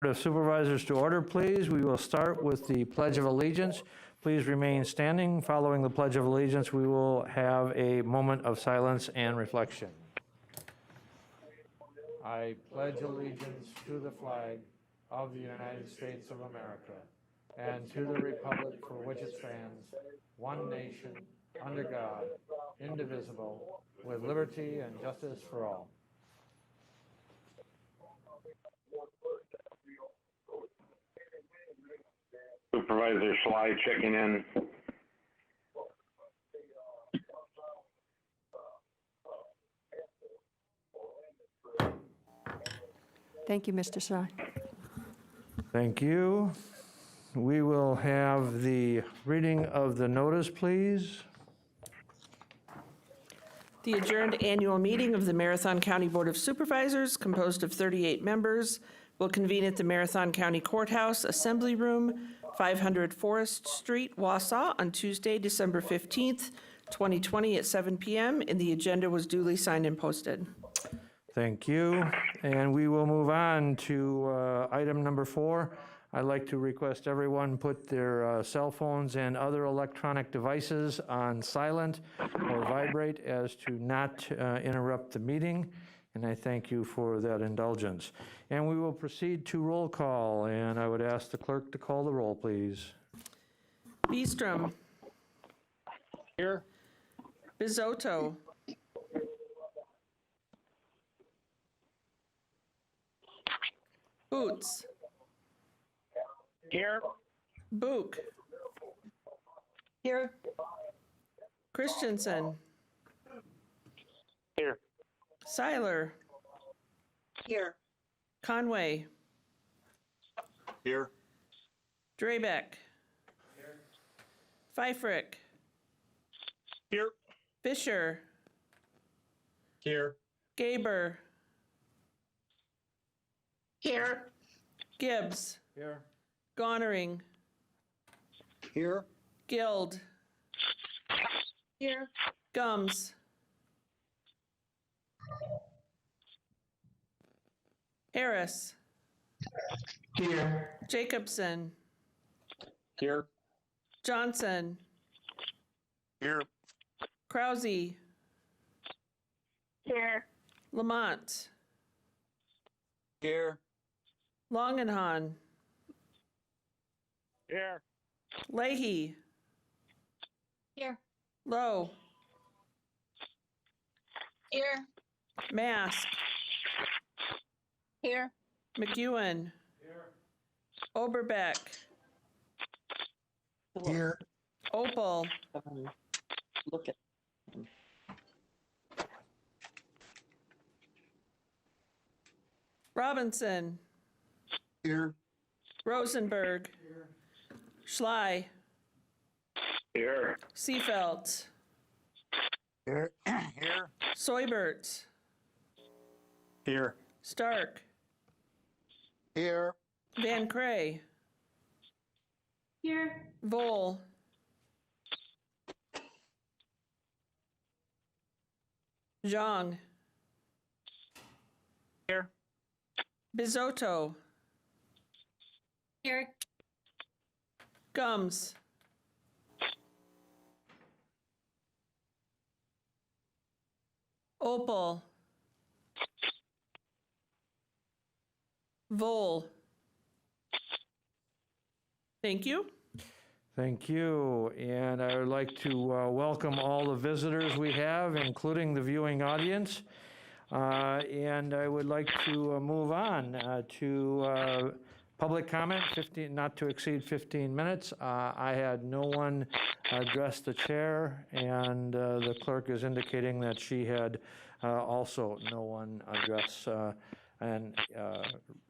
Board of Supervisors to order, please. We will start with the Pledge of Allegiance. Please remain standing. Following the Pledge of Allegiance, we will have a moment of silence and reflection. I pledge allegiance to the flag of the United States of America and to the republic for which it stands, one nation, under God, indivisible, with liberty and justice for all. Supervisor Schley checking in. Thank you, Mr. Schley. Thank you. We will have the reading of the notice, please. The adjourned annual meeting of the Marathon County Board of Supervisors, composed of 38 members, will convene at the Marathon County Courthouse Assembly Room, 500 Forest Street, Wausau, on Tuesday, December 15th, 2020 at 7 p.m., and the agenda was duly signed and posted. Thank you. And we will move on to item number 4. I'd like to request everyone put their cell phones and other electronic devices on silent or vibrate as to not interrupt the meeting. And I thank you for that indulgence. And we will proceed to roll call. And I would ask the clerk to call the roll, please. Beestrom. Here. Bizotto. Boots. Here. Book. Here. Christensen. Here. Seiler. Here. Conway. Here. Drabeck. Here. Pfeifferich. Here. Fisher. Here. Gaber. Here. Gibbs. Here. Gonering. Here. Guild. Here. Gums. Harris. Here. Jacobson. Here. Johnson. Here. Krause. Here. Lamont. Here. Longenhan. Here. Leahy. Here. Lowe. Here. Mask. Here. McEwen. Oberbeck. Here. Opal. Look at. Robinson. Here. Rosenberg. Schley. Here. Seefeld. Here. Here. Soibert. Here. Stark. Here. Van Cray. Here. Vole. Zhang. Here. Bizotto. Here. Gums. Opal. Vole. Thank you. Thank you. And I would like to welcome all the visitors we have, including the viewing audience. And I would like to move on to public comment, not to exceed 15 minutes. I had no one address the chair, and the clerk is indicating that she had also no one address and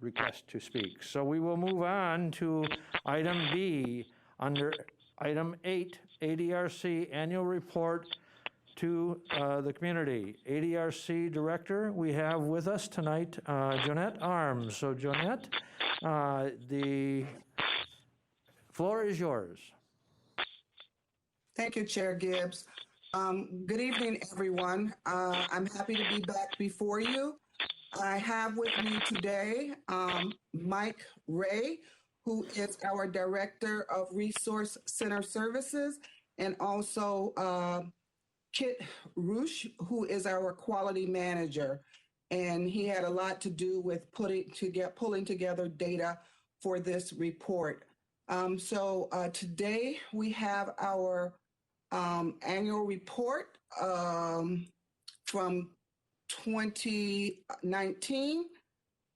request to speak. So we will move on to item B under item 8, ADRC Annual Report to the community. ADRC Director, we have with us tonight Jonette Arms. So Jonette, the floor is yours. Thank you, Chair Gibbs. Good evening, everyone. I'm happy to be back before you. I have with me today Mike Ray, who is our Director of Resource Center Services, and also Kit Roosh, who is our Quality Manager. And he had a lot to do with pulling together data for this report. Today we have our annual report from 2019.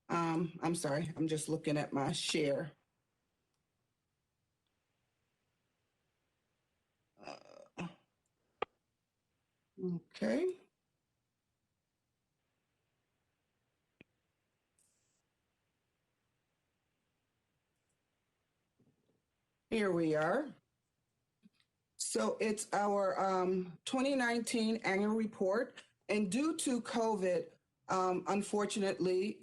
I'm sorry, I'm just looking at my share. Okay. Here we are. So it's our 2019 annual report. And due to COVID, unfortunately,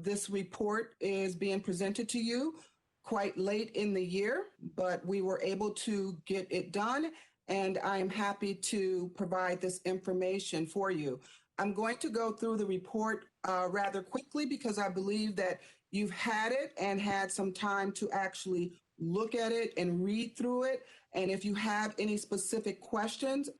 this report is being presented to you quite late in the year, but we were able to get it done. And I'm happy to provide this information for you. I'm going to go through the report rather quickly because I believe that you've had it and had some time to actually look at it and read through it. And if you have any specific questions,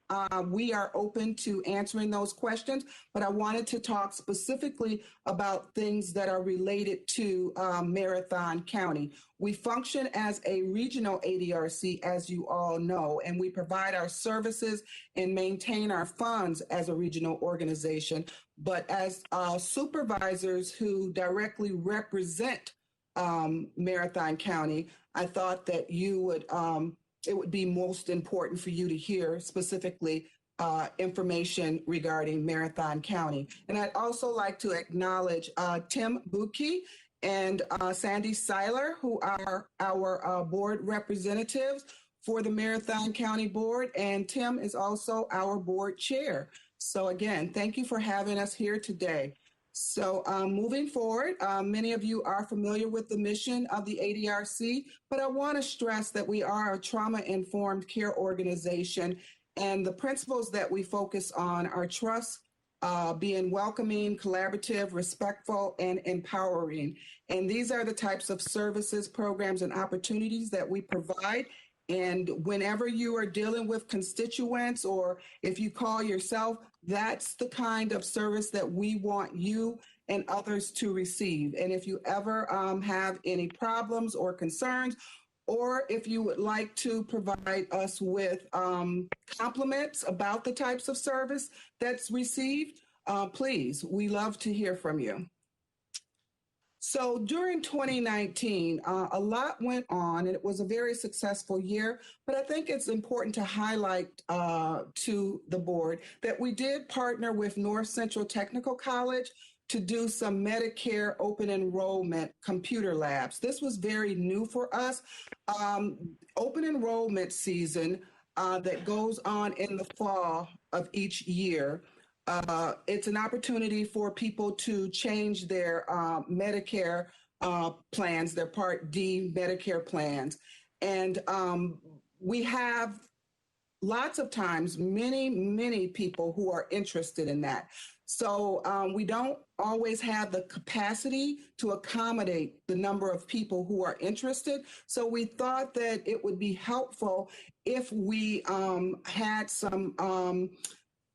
we are open to answering those questions. But I wanted to talk specifically about things that are related to Marathon County. We function as a regional ADRC, as you all know, and we provide our services and maintain our funds as a regional organization. But as supervisors who directly represent Marathon County, I thought that it would be most important for you to hear specifically information regarding Marathon County. And I'd also like to acknowledge Tim Buki and Sandy Seiler, who are our board representatives for the Marathon County Board. And Tim is also our board chair. So again, thank you for having us here today. So moving forward, many of you are familiar with the mission of the ADRC, but I want to stress that we are a trauma-informed care organization, and the principles that we focus on are trust, being welcoming, collaborative, respectful, and empowering. And these are the types of services, programs, and opportunities that we provide. And whenever you are dealing with constituents, or if you call yourself, that's the kind of service that we want you and others to receive. And if you ever have any problems or concerns, or if you would like to provide us with compliments about the types of service that's received, please, we love to hear from you. So during 2019, a lot went on, and it was a very successful year. But I think it's important to highlight to the board that we did partner with North Central Technical College to do some Medicare open enrollment computer labs. This was very new for us. Open enrollment season that goes on in the fall of each year. It's an opportunity for people to change their Medicare plans, their Part D Medicare plans. And we have lots of times many people who are interested in that. So we don't always have the capacity to accommodate the number of people who are interested. So we thought that it would be helpful if we had some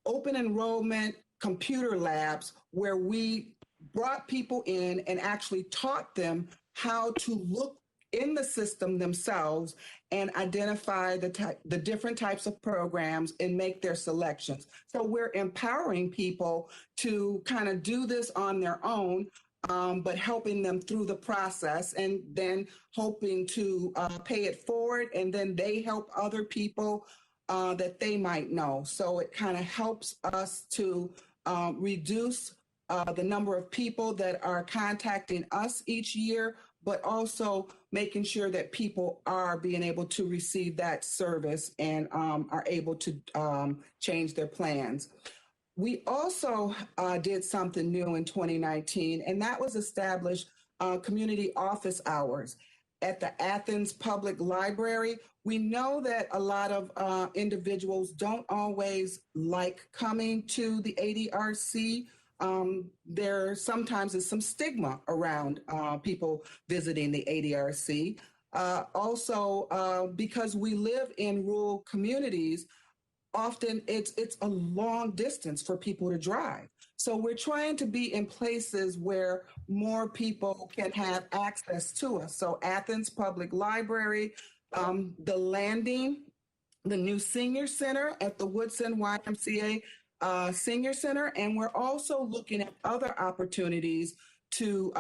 open enrollment computer labs where we brought people in and actually taught them how to look in the system themselves and identify the different types of programs and make their selections. So we're empowering people to kind of do this on their own, but helping them through the process, and then hoping to pay it forward, and then they help other people that they might know. So it kind of helps us to reduce the number of people that are contacting us each year, but also making sure that people are being able to receive that service and are able to change their plans. We also did something new in 2019, and that was establish community office hours at the Athens Public Library. We know that a lot of individuals don't always like coming to the ADRC there sometimes is some stigma around people visiting the ADRC. Also, because we live in rural communities, often it's a long distance for people to drive. So we're trying to be in places where more people can have access to us. So Athens Public Library, the Landing, the new senior center at the Woodson YMCA Senior Center, and we're also looking at other opportunities to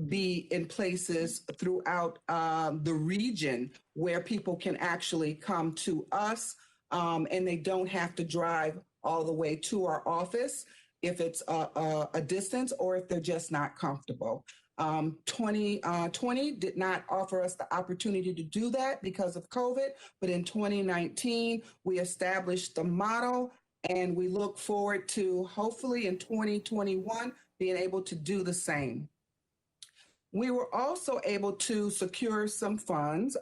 be in places throughout the region where people can actually come to us, and they don't have to drive all the way to our office if it's a distance or if they're just not comfortable. 2020 did not offer us the opportunity to do that because of COVID, but in 2019, we established the model, and we look forward to hopefully in 2021 being able to do the same. We were also able to secure some funds,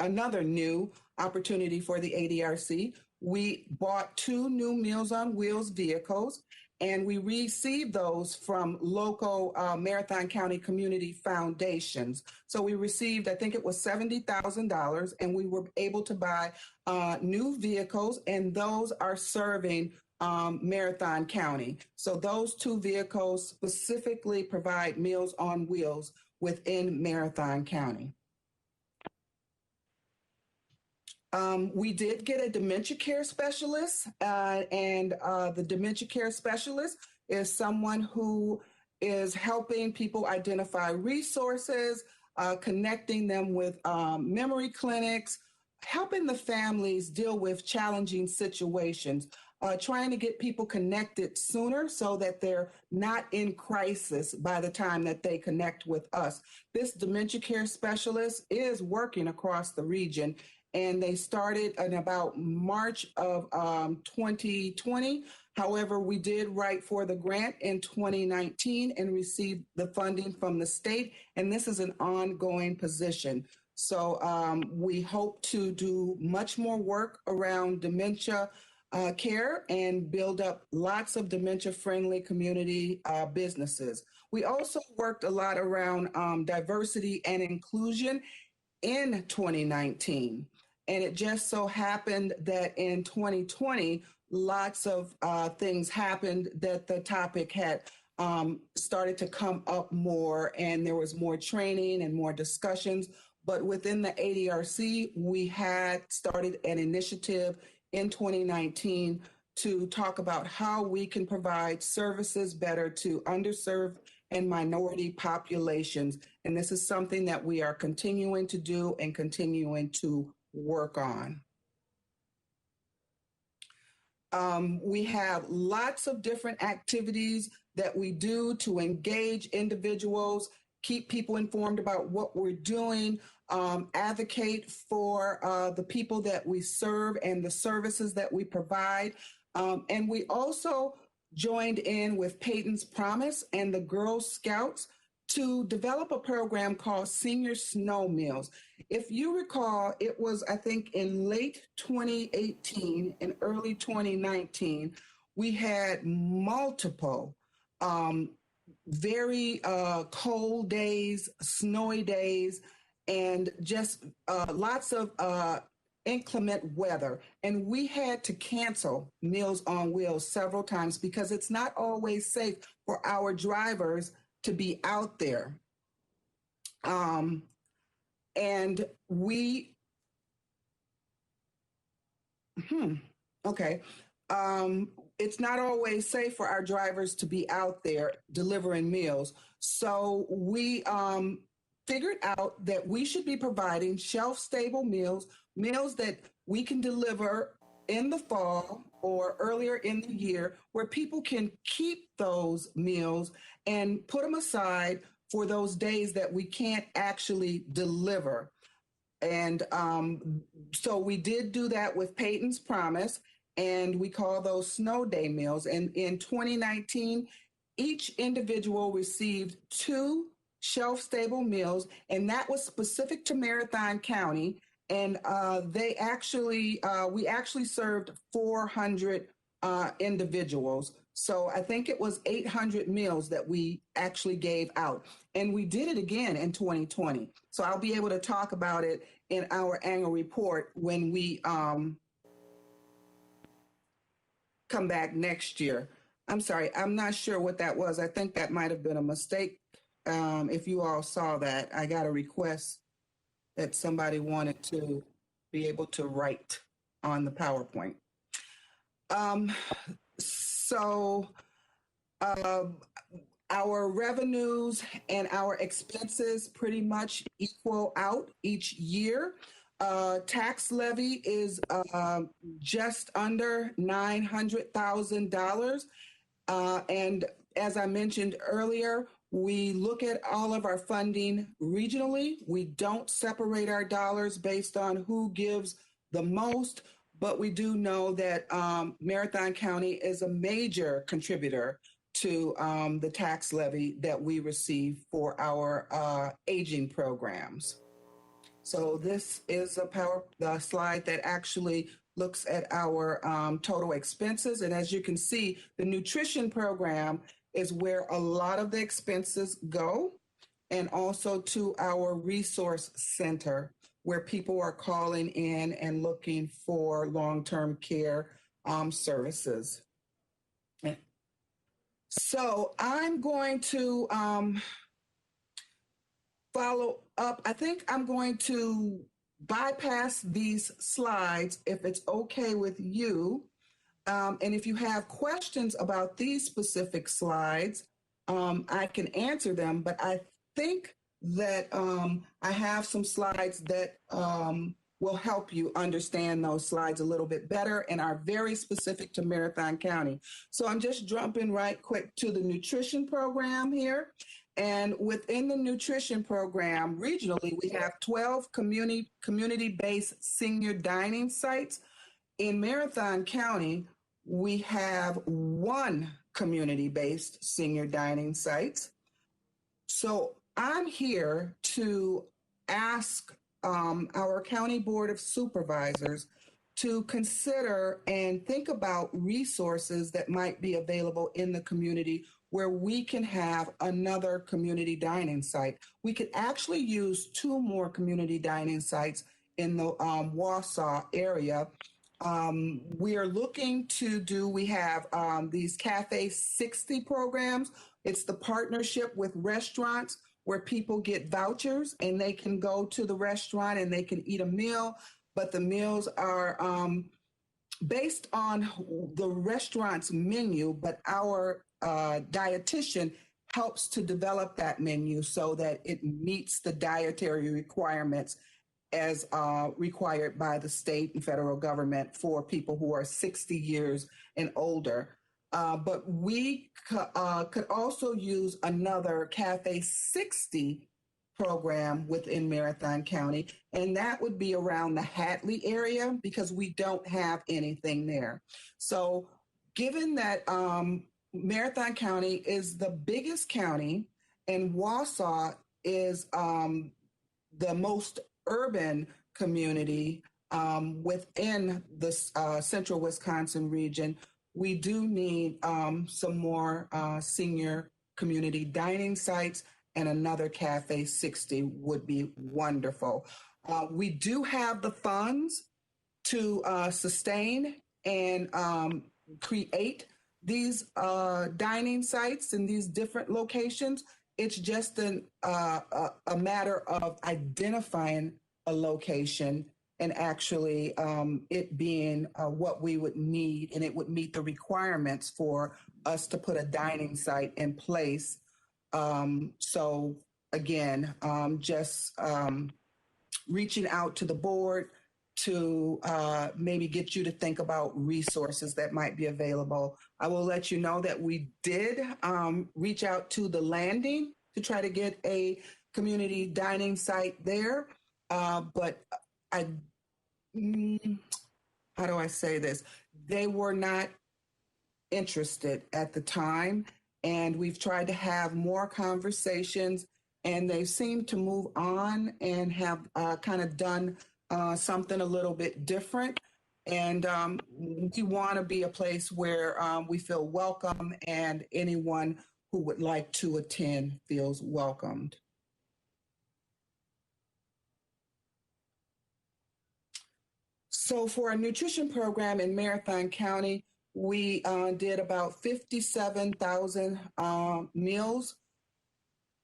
another new opportunity for the ADRC. We bought 2 new Meals on Wheels vehicles, and we received those from local Marathon County community foundations. So we received, I think it was $70,000, and we were able to buy new vehicles, and those are serving Marathon County. So those 2 vehicles specifically provide Meals on Wheels within Marathon County. We did get a dementia care specialist, and the dementia care specialist is someone who is helping people identify resources, connecting them with memory clinics, helping the families deal with challenging situations, trying to get people connected sooner so that they're not in crisis by the time that they connect with us. This dementia care specialist is working across the region, and they started in about March of 2020. However, we did write for the grant in 2019 and received the funding from the state, and this is an ongoing position. So we hope to do much more work around dementia care and build up lots of dementia-friendly community businesses. We also worked a lot around diversity and inclusion in 2019. And it just so happened that in 2020, lots of things happened that the topic had started to come up more, and there was more training and more discussions. But within the ADRC, we had started an initiative in 2019 to talk about how we can provide services better to underserved and minority populations. And this is something that we are continuing to do and continuing to work on. We have lots of different activities that we do to engage individuals, keep people informed about what we're doing, advocate for the people that we serve and the services that we provide. And we also joined in with Peyton's Promise and the Girl Scouts to develop a program called Senior Snow Meals. If you recall, it was, I think, in late 2018 and early 2019, we had multiple very cold days, snowy days, and just lots of inclement weather. And we had to cancel Meals on Wheels several times because it's not always safe for our drivers to be out there. And we, okay. It's not always safe for our drivers to be out there delivering meals. So we figured out that we should be providing shelf-stable meals, meals that we can deliver in the fall or earlier in the year, where people can keep those meals and put them aside for those days that we can't actually deliver. And so we did do that with Peyton's Promise, and we call those snow day meals. And in 2019, each individual received 2 shelf-stable meals, and that was specific to Marathon County. And we actually served 400 individuals So I think it was 800 meals that we actually gave out. And we did it again in 2020. So I'll be able to talk about it in our annual report when we come back next year. I'm sorry, I'm not sure what that was. I think that might have been a mistake. If you all saw that, I got a request that somebody wanted to be able to write on the PowerPoint. So our revenues and our expenses pretty much equal out each year. Tax levy is just under $900,000. And as I mentioned earlier, we look at all of our funding regionally. We don't separate our dollars based on who gives the most, but we do know that Marathon County is a major contributor to the tax levy that we receive for our aging programs. So this is the slide that actually looks at our total expenses. And as you can see, the nutrition program is where a lot of the expenses go, and also to our resource center where people are calling in and looking for long-term care services. So I'm going to follow up. I think I'm going to bypass these slides if it's okay with you. And if you have questions about these specific slides, I can answer them, but I think that I have some slides that will help you understand those slides a little bit better and are very specific to Marathon County. So I'm just jumping right quick to the nutrition program here. And within the nutrition program, regionally, we have 12 community-based senior dining sites. In Marathon County, we have one community-based senior dining site. So I'm here to ask our County Board of Supervisors to consider and think about resources that might be available in the community where we can have another community dining site. We could actually use 2 more community dining sites in the Wausau area. We are looking to we have these Cafe 60 programs. It's the partnership with restaurants where people get vouchers and they can go to the restaurant and they can eat a meal, but the meals are based on the restaurant's menu, but our dietitian helps to develop that menu so that it meets the dietary requirements as required by the state and federal government for people who are 60 years and older. But we could also use another Cafe 60 program within Marathon County, and that would be around the Hatley area because we don't have anything there. So given that Marathon County is the biggest county and Wausau is the most urban community within the central Wisconsin region, we do need some more senior community dining sites, and another Cafe 60 would be wonderful. We do have the funds to sustain and create these dining sites in these different locations. It's just a matter of identifying a location and actually it being what we would need, and it would meet the requirements for us to put a dining site in place. So again, just reaching out to the board to maybe get you to think about resources that might be available. I will let you know that we did reach out to the Landing to try to get a community dining site there. But how do I say this? They were not interested at the time. And we've tried to have more conversations, and they seem to move on and have kind of done something a little bit different. And we want to be a place where we feel welcome and anyone who would like to attend feels welcomed. So for a nutrition program in Marathon County, we did about 57,000 meals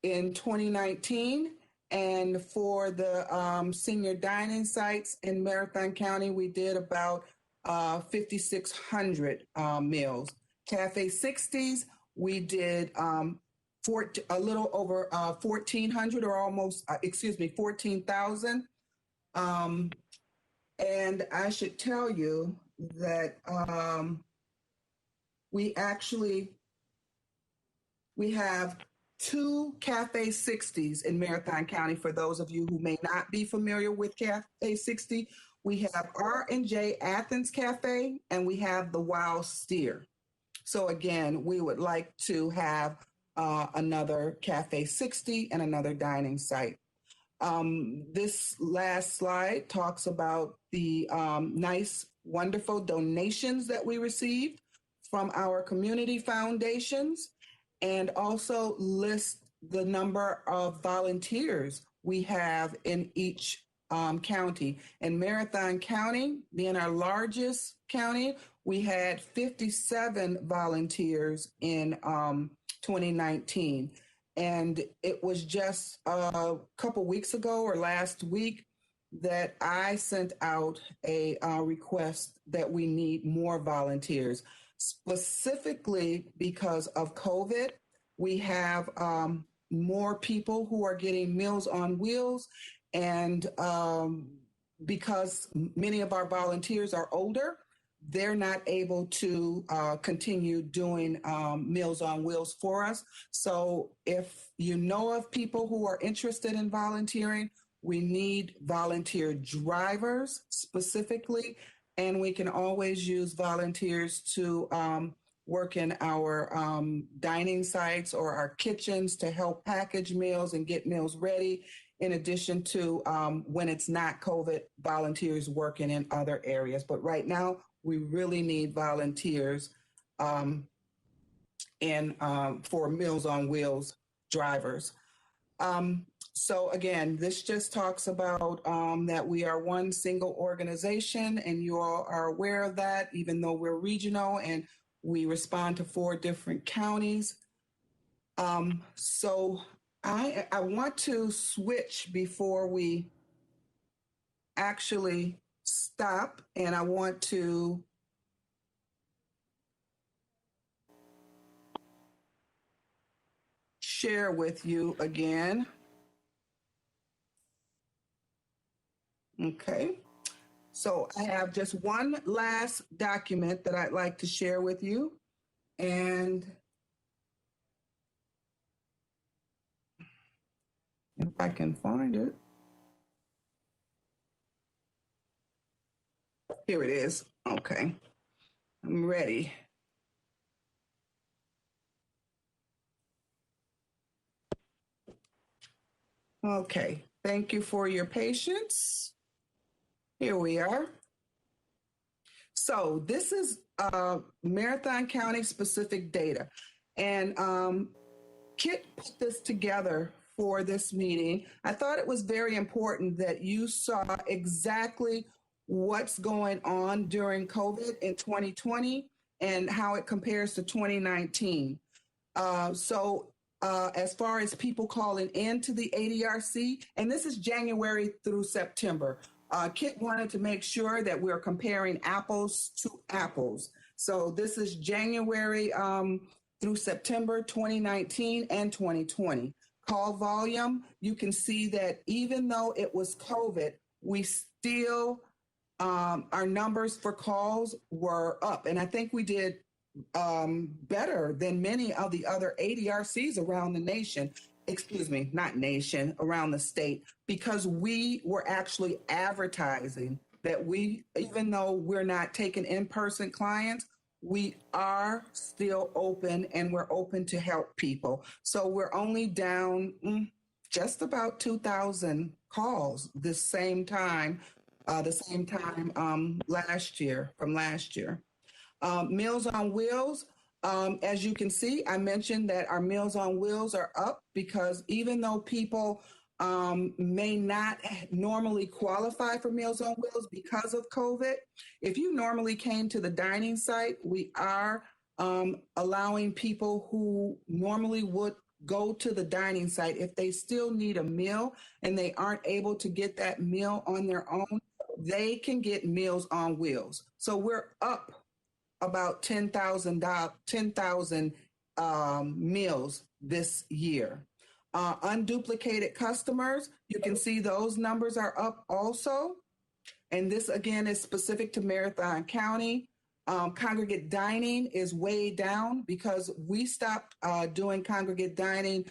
in 2019. And for the senior dining sites in Marathon County, we did about 5,600 meals. Cafe 60s, we did a little over 1,400 or almost, 14,000. And I should tell you that we have 2 Cafe 60s in Marathon County. For those of you who may not be familiar with Cafe 60, we have R&J Athens Cafe and we have the Wild Steer. So again, we would like to have another Cafe 60 and another dining site. This last slide talks about the nice, wonderful donations that we received from our community foundations, and also list the number of volunteers we have in each county. In Marathon County, being our largest county, we had 57 volunteers in 2019. And it was just a couple weeks ago or last week that I sent out a request that we need more volunteers. Specifically because of COVID, we have more people who are getting Meals on Wheels. And because many of our volunteers are older, they're not able to continue doing Meals on Wheels for us. So if you know of people who are interested in volunteering, we need volunteer drivers specifically, and we can always use volunteers to work in our dining sites or our kitchens to help package meals and get meals ready, in addition to when it's not COVID, volunteers working in other areas. But right now, we really need volunteers for Meals on Wheels drivers. So again, this just talks about that we are one single organization, and you all are aware of that, even though we're regional and we respond to 4 different counties. So I want to switch before we actually stop, and I want to share with you again. Okay, so I have just one last document that I'd like to share with you, and if I can find it. Here it is. Okay, I'm ready. Okay, thank you for your patience. Here we are. So this is Marathon County specific data. And Kit put this together for this meeting. I thought it was very important that you saw exactly what's going on during COVID in 2020 and how it compares to 2019. As far as people calling in to the ADRC, and this is January through September, Kit wanted to make sure that we're comparing apples to apples. So this is January through September 2019 and 2020. Call volume, you can see that even though it was COVID, we still, our numbers for calls were up. And I think we did better than many of the other ADRCs around the nation, around the state, because we were actually advertising that we, even though we're not taking in-person clients, we are still open and we're open to help people. So we're only down just about 2,000 calls this same time the same time from last year. Meals on Wheels, as you can see, I mentioned that our Meals on Wheels are up because even though people may not normally qualify for Meals on Wheels because of COVID, if you normally came to the dining site, we are allowing people who normally would go to the dining site, if they still need a meal and they aren't able to get that meal on their own, they can get Meals on Wheels. So we're up about 10,000 meals this year. Unduplicated customers, you can see those numbers are up also. And this again is specific to Marathon County. Congregate dining is way down because we stopped doing congregate dining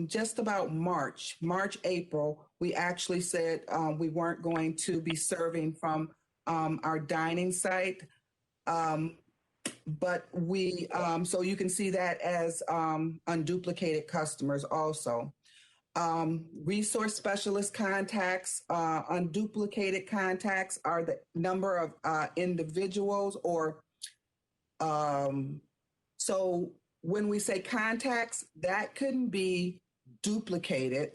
just about March, April. We actually said we weren't going to be serving from our dining site. But we, so you can see that as unduplicated customers also. Resource specialist contacts, unduplicated contacts are the number of individuals or, so when we say contacts, that couldn't be duplicated.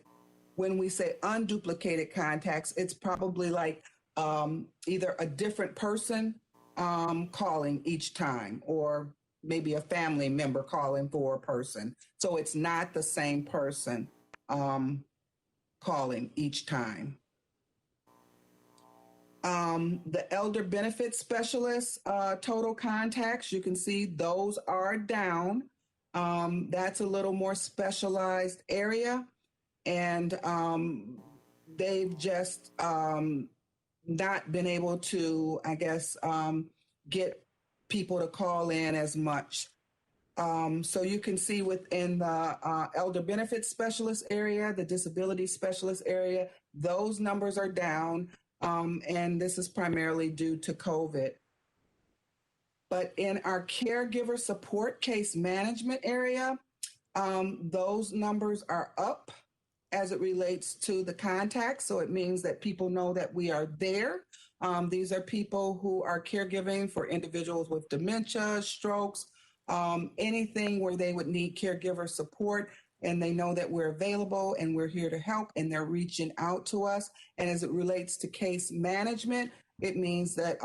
When we say unduplicated contacts, it's probably like either a different person calling each time, or maybe a family member calling for a person. So it's not the same person calling each time. The elder benefit specialist total contacts, you can see those are down. That's a little more specialized area, and they've just not been able to, I guess, get people to call in as much. So you can see within the elder benefits specialist area, the disability specialist area, those numbers are down. And this is primarily due to COVID. But in our caregiver support case management area, those numbers are up as it relates to the contacts. So it means that people know that we are there. These are people who are caregiving for individuals with dementia, strokes, anything where they would need caregiver support, and they know that we're available and we're here to help, and they're reaching out to us. And as it relates to case management, it means that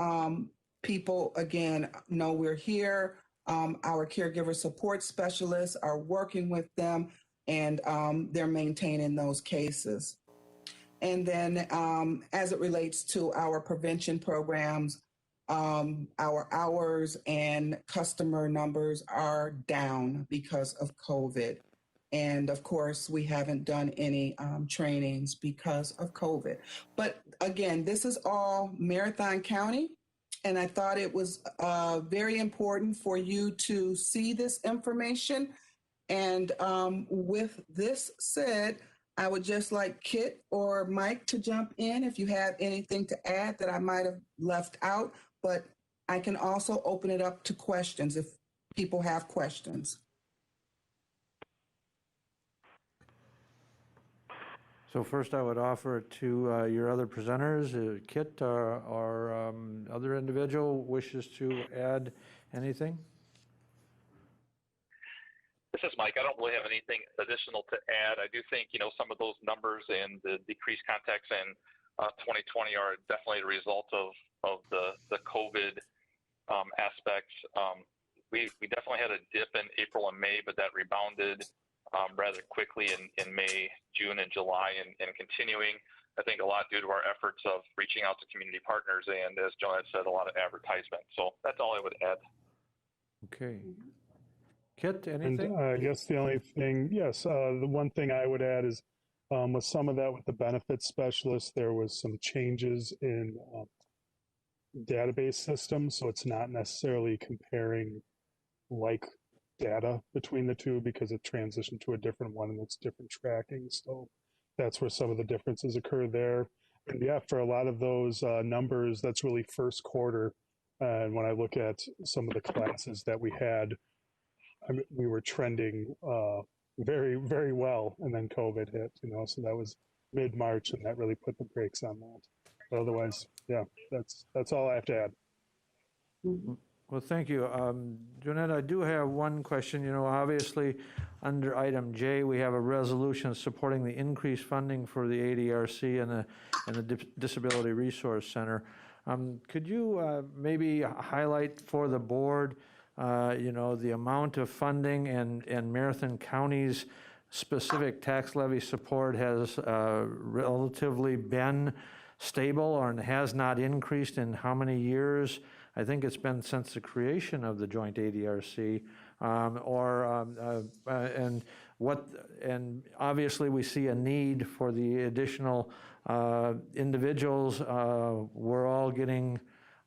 people, again, know we're here. Our caregiver support specialists are working with them, and they're maintaining those cases. And then as it relates to our prevention programs, our hours and customer numbers are down because of COVID. And of course, we haven't done any trainings because of COVID. But again, this is all Marathon County. And I thought it was very important for you to see this information. And with this said, I would just like Kit or Mike to jump in if you have anything to add that I might have left out. But I can also open it up to questions if people have questions. So first I would offer it to your other presenters, Kit or other individual wishes to add anything? This is Mike. I don't really have anything additional to add. I do think, some of those numbers and the decreased contacts in 2020 are definitely a result of the COVID aspects. We definitely had a dip in April and May, but that rebounded rather quickly in May, June, and July, and continuing, I think, a lot due to our efforts of reaching out to community partners and, as Joanne said, a lot of advertisement. So that's all I would add. Okay. Kit, anything? And I guess the only thing, yes, the one thing I would add is with some of that with the benefits specialists, there was some changes in database systems. So it's not necessarily comparing like data between the two because it transitioned to a different one and it's different tracking. So that's where some of the differences occur there. And yeah, for a lot of those numbers, that's really first quarter. And when I look at some of the classes that we had, we were trending very, very well, and then COVID hit, so that was mid-March, and that really put the brakes on that. otherwise, yeah, that's all I have to add. Well, thank you. Jeanette, I do have one question. You know, obviously, under item J, we have a resolution supporting the increased funding for the ADRC and the Disability Resource Center. Could you maybe highlight for the board, you know, the amount of funding and Marathon County's specific tax levy support has relatively been stable or has not increased in how many years? I think it's been since the creation of the joint ADRC, and obviously we see a need for the additional individuals. We're all getting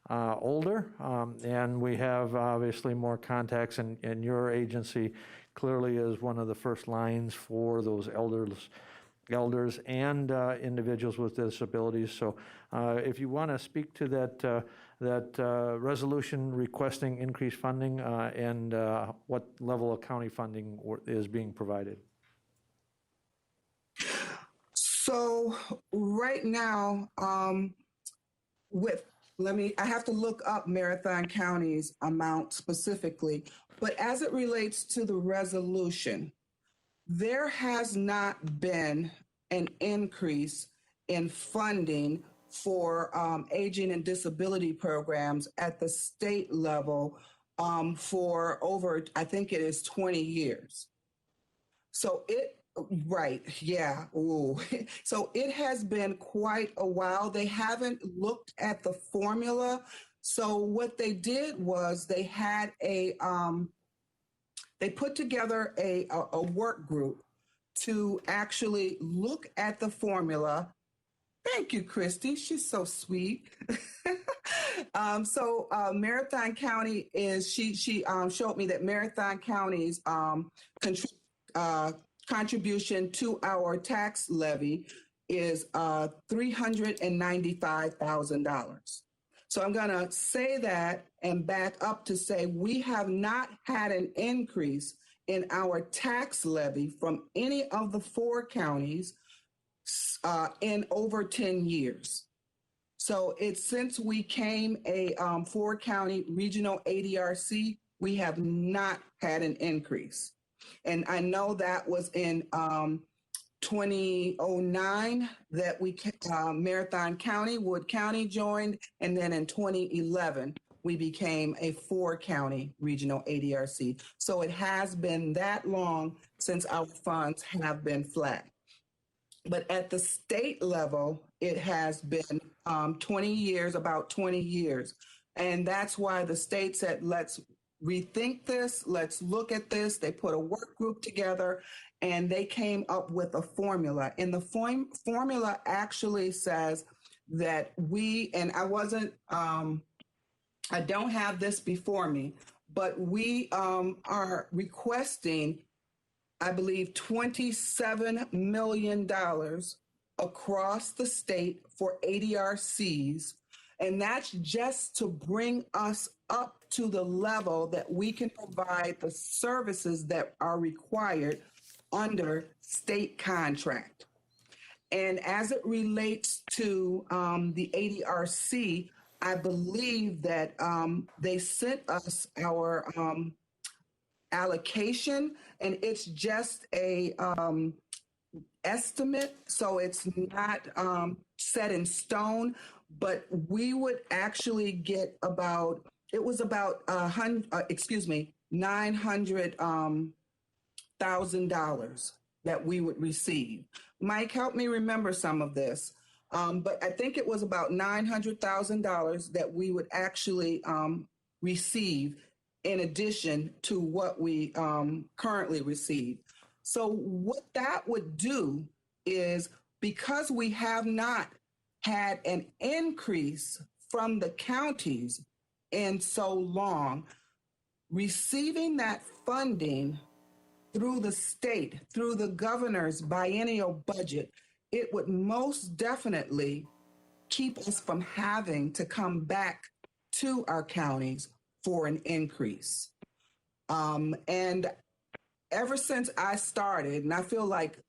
older, and we have obviously more contacts, and your agency clearly is one of the first lines for those elders and individuals with disabilities. So if you want to speak to that resolution requesting increased funding and what level of county funding is being provided. So right now, I have to look up Marathon County's amount specifically, but as it relates to the resolution, there has not been an increase in funding for aging and disability programs at the state level for over, I think it is 20 years. So right, yeah, ooh. So it has been quite a while. They haven't looked at the formula. So what they did was they had they put together a work group to actually look at the formula. Thank you, Christy. She's so sweet. So Marathon County she showed me that Marathon County's contribution to our tax levy is $395,000. So I'm going to say that and back up to say we have not had an increase in our tax levy from any of the 4 counties in over 10 years. So it's since we came a 4-county regional ADRC, we have not had an increase. And I know that was in 2009 that Marathon County, Wood County joined, and then in 2011 we became a 4-county regional ADRC. So it has been that long since our funds have been flat. But at the state level, it has been 20 years, about 20 years. And that's why the state said, let's rethink this, let's look at this. They put a work group together and they came up with a formula. And the formula actually says that and I don't have this before me, but we are requesting, I believe, $27 million across the state for ADRCs. And that's just to bring us up to the level that we can provide the services that are required under state contract. And as it relates to the ADRC, I believe that they sent us our allocation, and it's just a estimate, so it's not set in stone. But we would actually get about $900,000 that we would receive. Mike, help me remember some of this. But I think it was about $900,000 that we would actually receive in addition to what we currently receive. So what that would do is, because we have not had an increase from the counties in so long, receiving that funding through the state, through the governor's biennial budget, it would most definitely keep us from having to come back to our counties for an increase. And ever since I started, and I feel like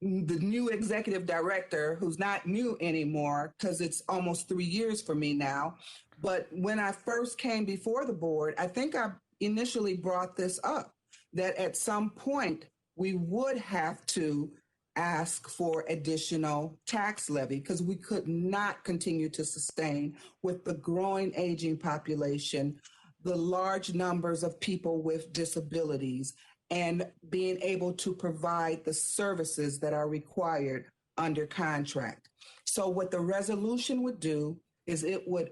the new executive director, who's not new anymore because it's almost 3 years for me now. But when I first came before the board, I think I initially brought this up that at some point we would have to ask for additional tax levy because we could not continue to sustain with the growing aging population, the large numbers of people with disabilities, and being able to provide the services that are required under contract. So what the resolution would do is it would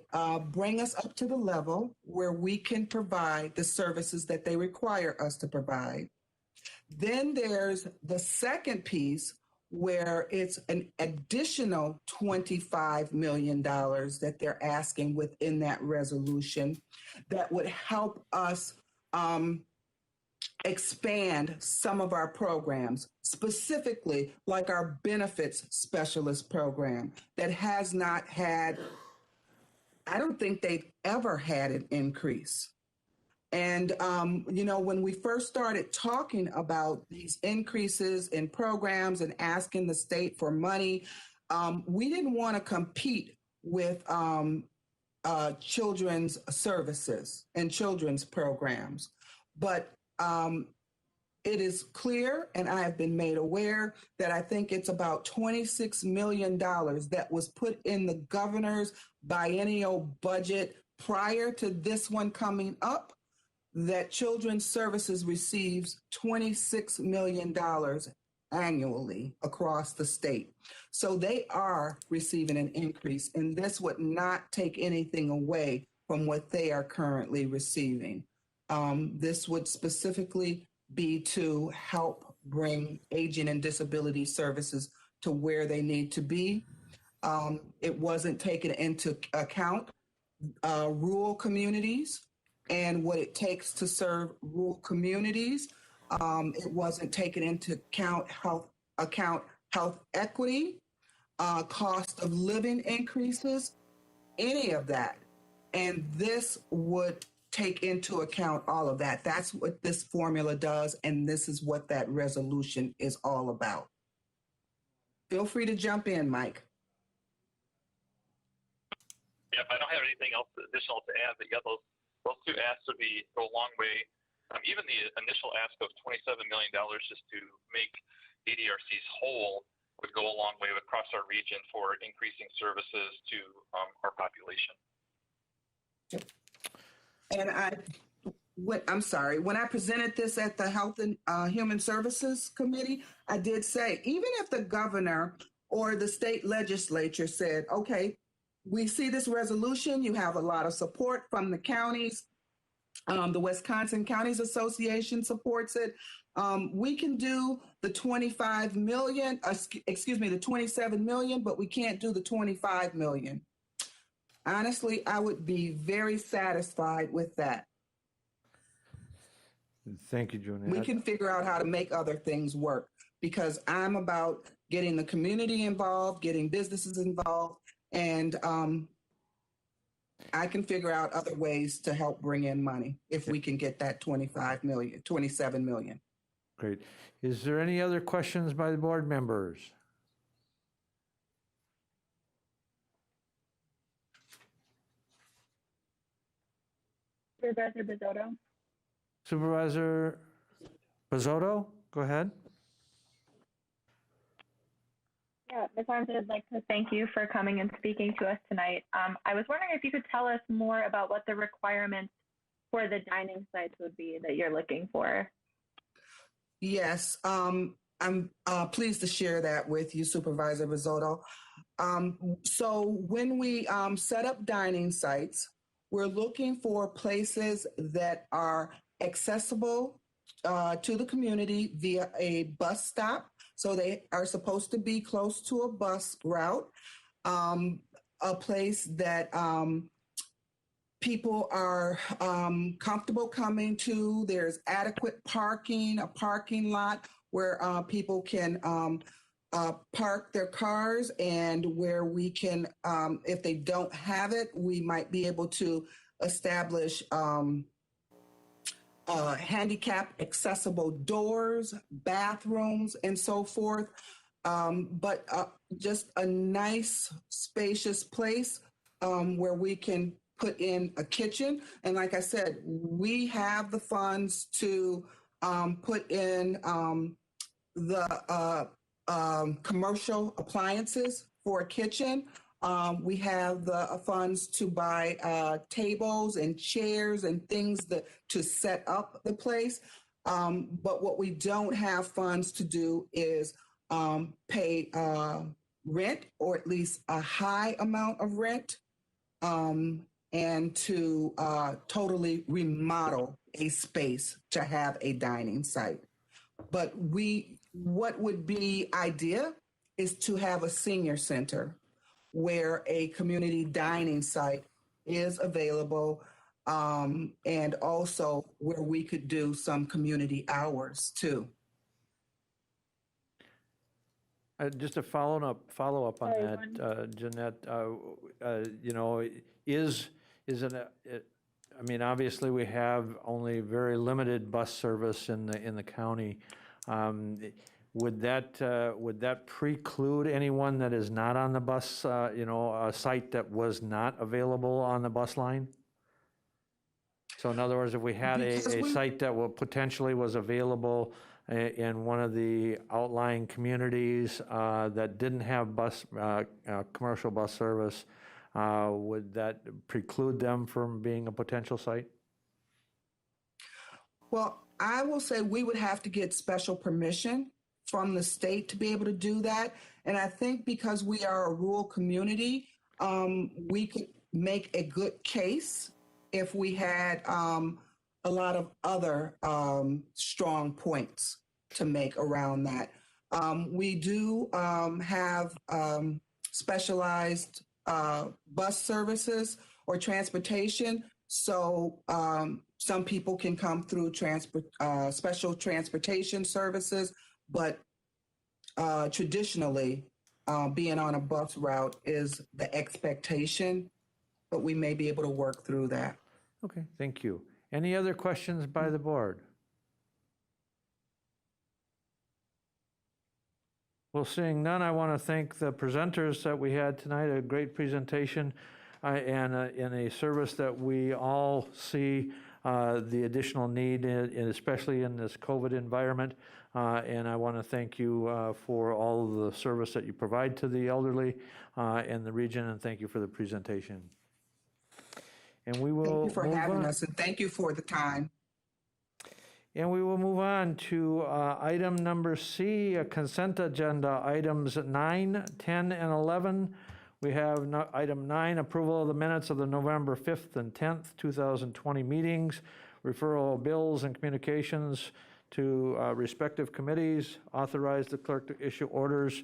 bring us up to the level where we can provide the services that they require us to provide. Then there's the second piece where it's an additional $25 million that they're asking within that resolution that would help us expand some of our programs, specifically like our benefits specialist program that has not had, I don't think they've ever had an increase. And, when we first started talking about these increases in programs and asking the state for money, we didn't want to compete with children's services and children's programs. But it is clear, and I have been made aware, that I think it's about $26 million that was put in the governor's biennial budget prior to this one coming up, that Children's Services receives $26 million annually across the state. So they are receiving an increase, and this would not take anything away from what they are currently receiving. This would specifically be to help bring aging and disability services to where they need to be. It wasn't taken into account rural communities and what it takes to serve rural communities. It wasn't taken into account health equity, cost of living increases, any of that. And this would take into account all of that. That's what this formula does, and this is what that resolution is all about. Feel free to jump in, Mike. Yep, I don't have anything else additional to add, but yeah, those two asks would go a long way. Even the initial ask of $27 million just to make ADRCs whole would go a long way across our region for increasing services to our population. And I'm sorry, when I presented this at the Health and Human Services Committee, I did say, even if the governor or the state legislature said, okay, we see this resolution, you have a lot of support from the counties, the Wisconsin Counties Association supports it. We can do the 27 million, but we can't do the 25 million. Honestly, I would be very satisfied with that. Thank you, Jeanette. We can figure out how to make other things work because I'm about getting the community involved, getting businesses involved, and I can figure out other ways to help bring in money if we can get that 27 million. Great. Is there any other questions by the board members? Supervisor Bizzotto. Supervisor Bizzotto, go ahead. Yeah, Ms. Arms, I'd like to thank you for coming and speaking to us tonight. I was wondering if you could tell us more about what the requirements for the dining sites would be that you're looking for. Yes, I'm pleased to share that with you, Supervisor Bizzotto. So when we set up dining sites, we're looking for places that are accessible to the community via a bus stop. So they are supposed to be close to a bus route, a place that people are comfortable coming to. There's adequate parking, a parking lot where people can park their cars, and where we can, if they don't have it, we might be able to establish handicap accessible doors, bathrooms, and so forth. but just a nice, spacious place where we can put in a kitchen. And like I said, we have the funds to put in the commercial appliances for a kitchen. We have the funds to buy tables and chairs and things to set up the place. But what we don't have funds to do is pay rent, or at least a high amount of rent, and to totally remodel a space to have a dining site. But what would be idea is to have a senior center where a community dining site is available, and also where we could do some community hours too. Just a follow up on Sorry, that, Jeanette. You know, is it? I mean, obviously we have only very limited bus service in the county. Would that preclude anyone that is not on the bus? You know, a site that was not available on the bus line? So in other words, if we had a site that potentially was available in one of the outlying communities that didn't have commercial bus service, would that preclude them from being a potential site? Well, I will say we would have to get special permission from the state to be able to do that. And I think because we are a rural community, we could make a good case if we had a lot of other strong points to make around that. We do have specialized bus services or transportation. So some people can come through special transportation services, but traditionally being on a bus route is the expectation, but we may be able to work through that. Okay, thank you. Any other questions by the board? Well, seeing none, I want to thank the presenters that we had tonight. A great presentation and a service that we all see the additional need, especially in this COVID environment. And I want to thank you for all of the service that you provide to the elderly in the region, and thank you for the presentation. And we will Thank you for having on. us, and thank you for the time. And we will move on to item number C, a consent agenda, items 9, 10, and 11. We have item 9, approval of the minutes of the November 5th and 10th, 2020 meetings, referral of bills and communications to respective committees, authorize the clerk to issue orders,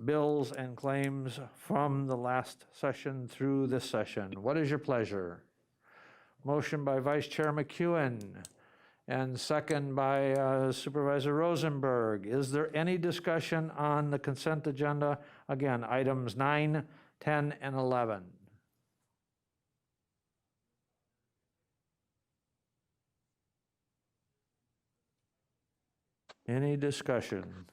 bills and claims from the last session through this session. What is your pleasure? Motion by Vice Chair McEwen and second by Supervisor Rosenberg. Is there any discussion on the consent agenda? Again, items 9, 10, and 11. Any discussion?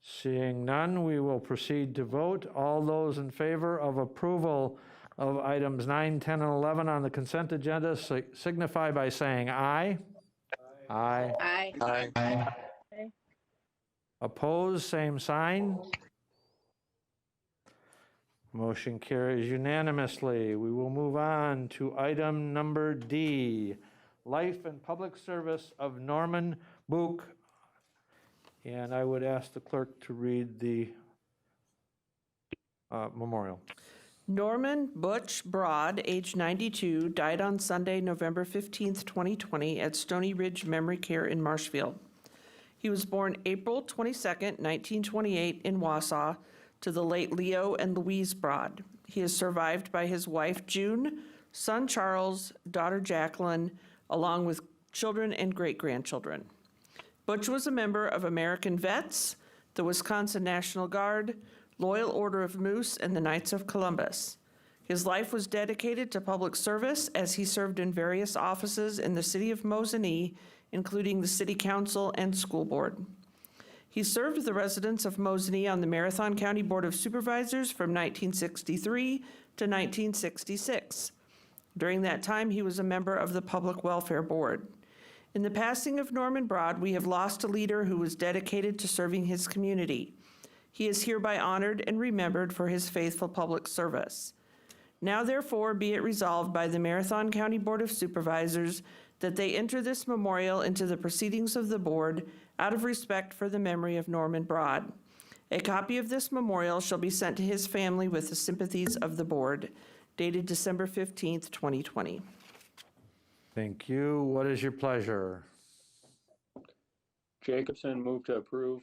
Seeing none, we will proceed to vote. All those in favor of approval of items 9, 10, and 11 on the consent agenda signify by saying aye. Aye. Aye. Aye. Opposed, same sign. Motion carries unanimously. We will move on to item number D, Life and Public Service of Norman Book. And I would ask the clerk to read the memorial. Norman Butch Broad, age 92, died on Sunday, November 15th, 2020 at Stony Ridge Memory Care in Marshfield. He was born April 22nd, 1928 in Wausau to the late Leo and Louise Broad. He is survived by his wife, June, son, Charles, daughter, Jacqueline, along with children and great-grandchildren. Butch was a member of American Vets, the Wisconsin National Guard, Loyal Order of Moose, and the Knights of Columbus. His life was dedicated to public service as he served in various offices in the city of Mosinee, including the city council and school board. He served the residents of Mosinee on the Marathon County Board of Supervisors from 1963 to 1966. During that time, he was a member of the Public Welfare Board. In the passing of Norman Broad, we have lost a leader who was dedicated to serving his community. He is hereby honored and remembered for his faithful public service. Now therefore be it resolved by the Marathon County Board of Supervisors that they enter this memorial into the proceedings of the board out of respect for the memory of Norman Broad. A copy of this memorial shall be sent to his family with the sympathies of the board, dated December 15th, 2020. Thank you. What is your pleasure? Jacobson, move to approve.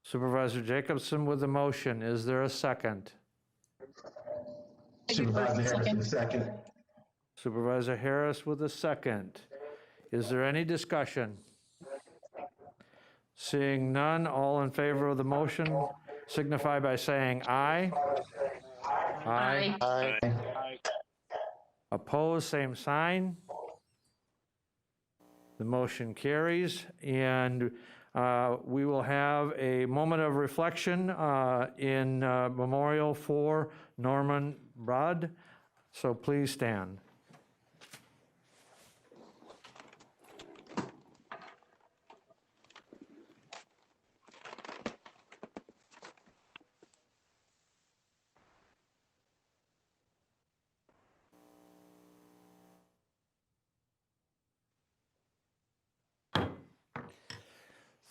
Supervisor Jacobson with the motion. Is there a second? Supervisor Harris with the second. Supervisor Harris with a second. Is there any discussion? Seeing none, all in favor of the motion signify by saying aye. Aye. Aye. Opposed, same sign. The motion carries, and we will have a moment of reflection in memorial for Norman Broad. So please stand.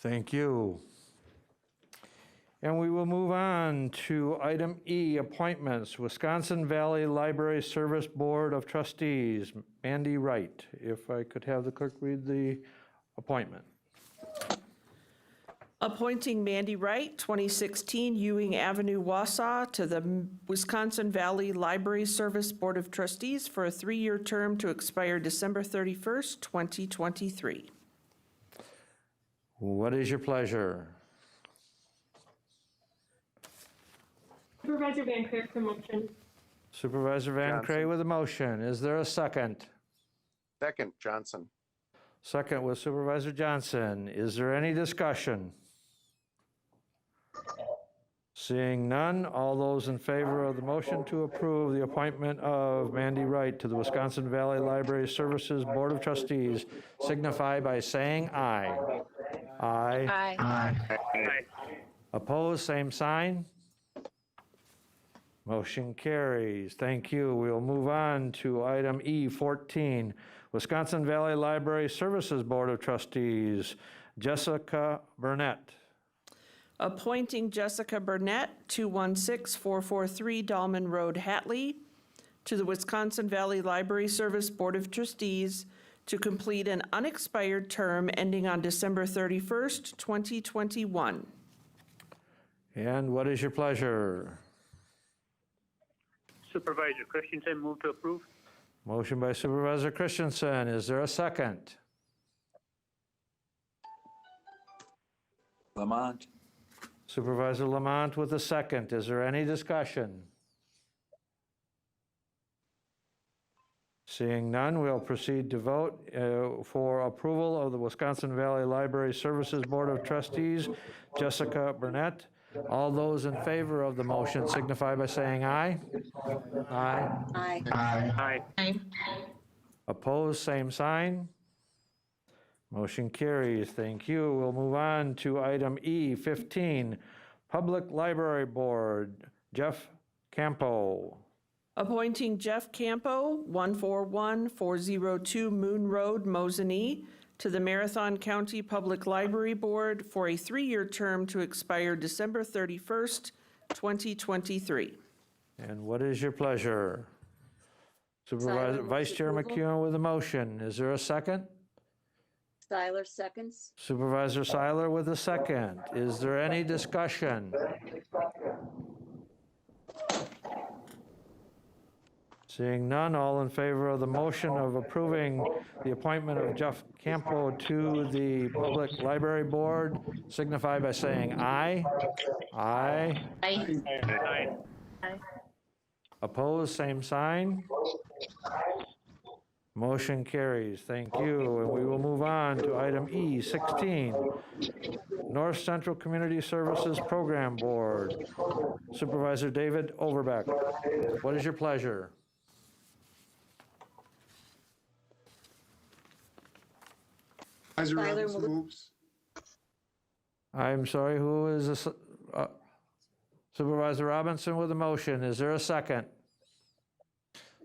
Thank you. And we will move on to item E, appointments. Wisconsin Valley Library Service Board of Trustees, Mandy Wright. If I could have the clerk read the appointment. Appointing Mandy Wright, 2016 Ewing Avenue, Wausau, to the Wisconsin Valley Library Service Board of Trustees for a 3-year term to expire December 31st, 2023. What is your pleasure? Supervisor Van Clear for motion. Supervisor Van Johnson. Cray with a motion. Is there a second? Second, Johnson. Second with Supervisor Johnson. Is there any discussion? Seeing none, all those in favor of the motion to approve the appointment of Mandy Wright to the Wisconsin Valley Library Services Board of Trustees signify by saying aye. Aye. Aye. Opposed, same sign. Motion carries. Thank you. We'll move on to item E14, Wisconsin Valley Library Services Board of Trustees, Jessica Burnett. Appointing Jessica Burnett, 216443 Dahlman Road, Hatley, to the Wisconsin Valley Library Service Board of Trustees to complete an unexpired term ending on December 31st, 2021. And what is your pleasure? Supervisor Christensen, move to approve. Motion by Supervisor Christensen. Is there a second? Lamont. Supervisor Lamont with a second. Is there any discussion? Seeing none, we'll proceed to vote for approval of the Wisconsin Valley Library Services Board of Trustees, Jessica Burnett. All those in favor of the motion signify by saying aye. Aye. Aye. Aye. Aye. Opposed, same sign. Motion carries. Thank you. We'll move on to item E15, Public Library Board, Jeff Campo. Appointing Jeff Campo, 141402 Moon Road, Mosinee, to the Marathon County Public Library Board for a 3-year term to expire December 31st, 2023. And what is your pleasure? Supervisor, Silent Vice Chair approval. McEwen with a motion. Is there a second? Seiler seconds. Supervisor Seiler with a second. Is there any discussion? Seeing none, all in favor of the motion of approving the appointment of Jeff Campo to the Public Library Board signify by saying aye. Aye. Aye. Opposed, same sign. Motion carries. Thank you. And we will move on to item E, 16, North Central Community Services Program Board. Supervisor David Overbeck, what is your pleasure? Schuyler moves. I'm sorry, who is this? Supervisor Robinson with a motion. Is there a second?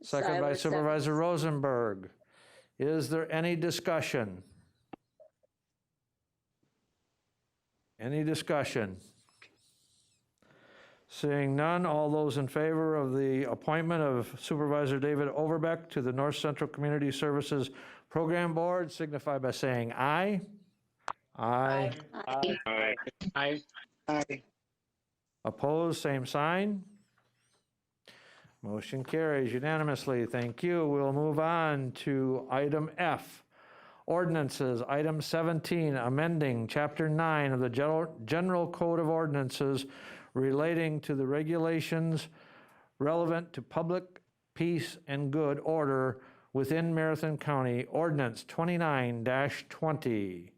Second by Schuyler Supervisor Rosenberg. Is there any discussion? Any discussion? Seeing none, all those in favor of the appointment of Supervisor David Overbeck to the North Central Community Services Program Board signify by saying aye. Aye. Aye. Aye. Aye. Opposed, same sign. Motion carries unanimously. Thank you. We'll move on to item F. Ordinances, item 17, amending Chapter 9 of the General Code of Ordinances relating to the regulations relevant to public peace and good order within Marathon County, Ordinance 29-20.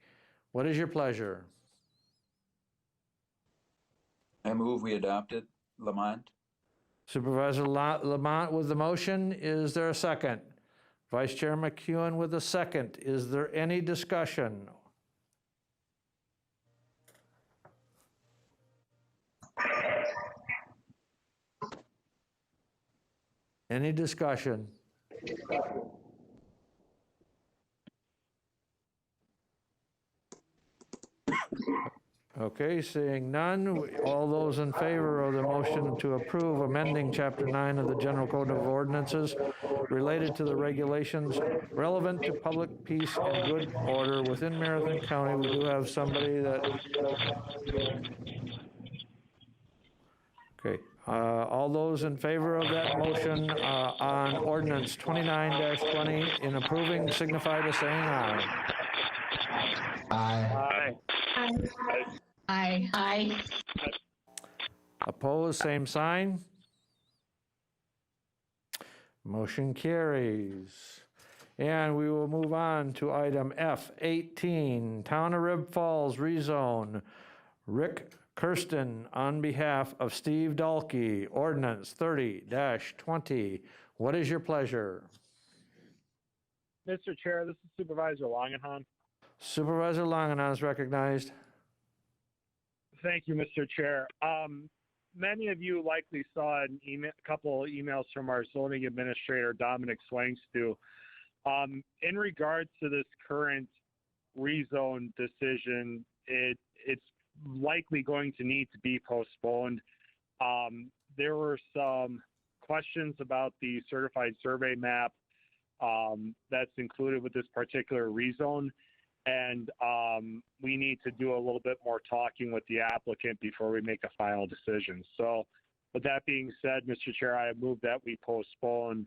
What is your pleasure? I move we adopt it. Lamont? Supervisor Lamont with the motion. Is there a second? Vice Chair McEwen with a second. Is there any discussion? Any discussion? Okay, seeing none, all those in favor of the motion to approve amending Chapter 9 of the General Code of Ordinances related to the regulations relevant to public peace and good order within Marathon County. We do have somebody that... Okay, all those in favor of that motion on Ordinance 29-20 in approving signify by saying aye. Aye. Aye. Aye. Opposed, same sign. Motion carries. And we will move on to item F18, Town of Rib Falls rezone. Rick Kirsten on behalf of Steve Dalkey, Ordinance 30-20. What is your pleasure? Mr. Chair, this is Supervisor Longenhan. Supervisor Longenhan is recognized. Thank you, Mr. Chair. Many of you likely saw a couple of emails from our zoning administrator, Dominic Swangstu. In regards to this current rezone decision, it's likely going to need to be postponed. There were some questions about the certified survey map that's included with this particular rezone. And we need to do a little bit more talking with the applicant before we make a final decision. So with that being said, Mr. Chair, I move that we postpone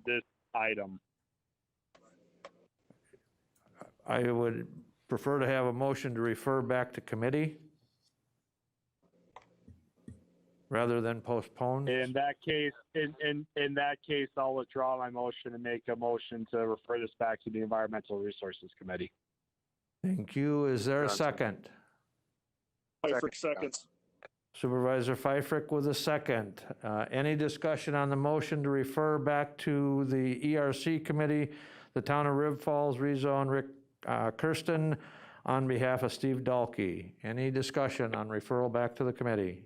this item. I would prefer to have a motion to refer back to committee rather than postpone. In that case, in that case, I'll withdraw my motion and make a motion to refer this back to the Environmental Resources Committee. Thank you. Is there a Johnson. second? Pfeiffer seconds. Supervisor Pfeiffer with a second. Any discussion on the motion to refer back to the ERC committee, the Town of Rib Falls rezone, Rick Kirsten on behalf of Steve Dalkey? Any discussion on referral back to the committee?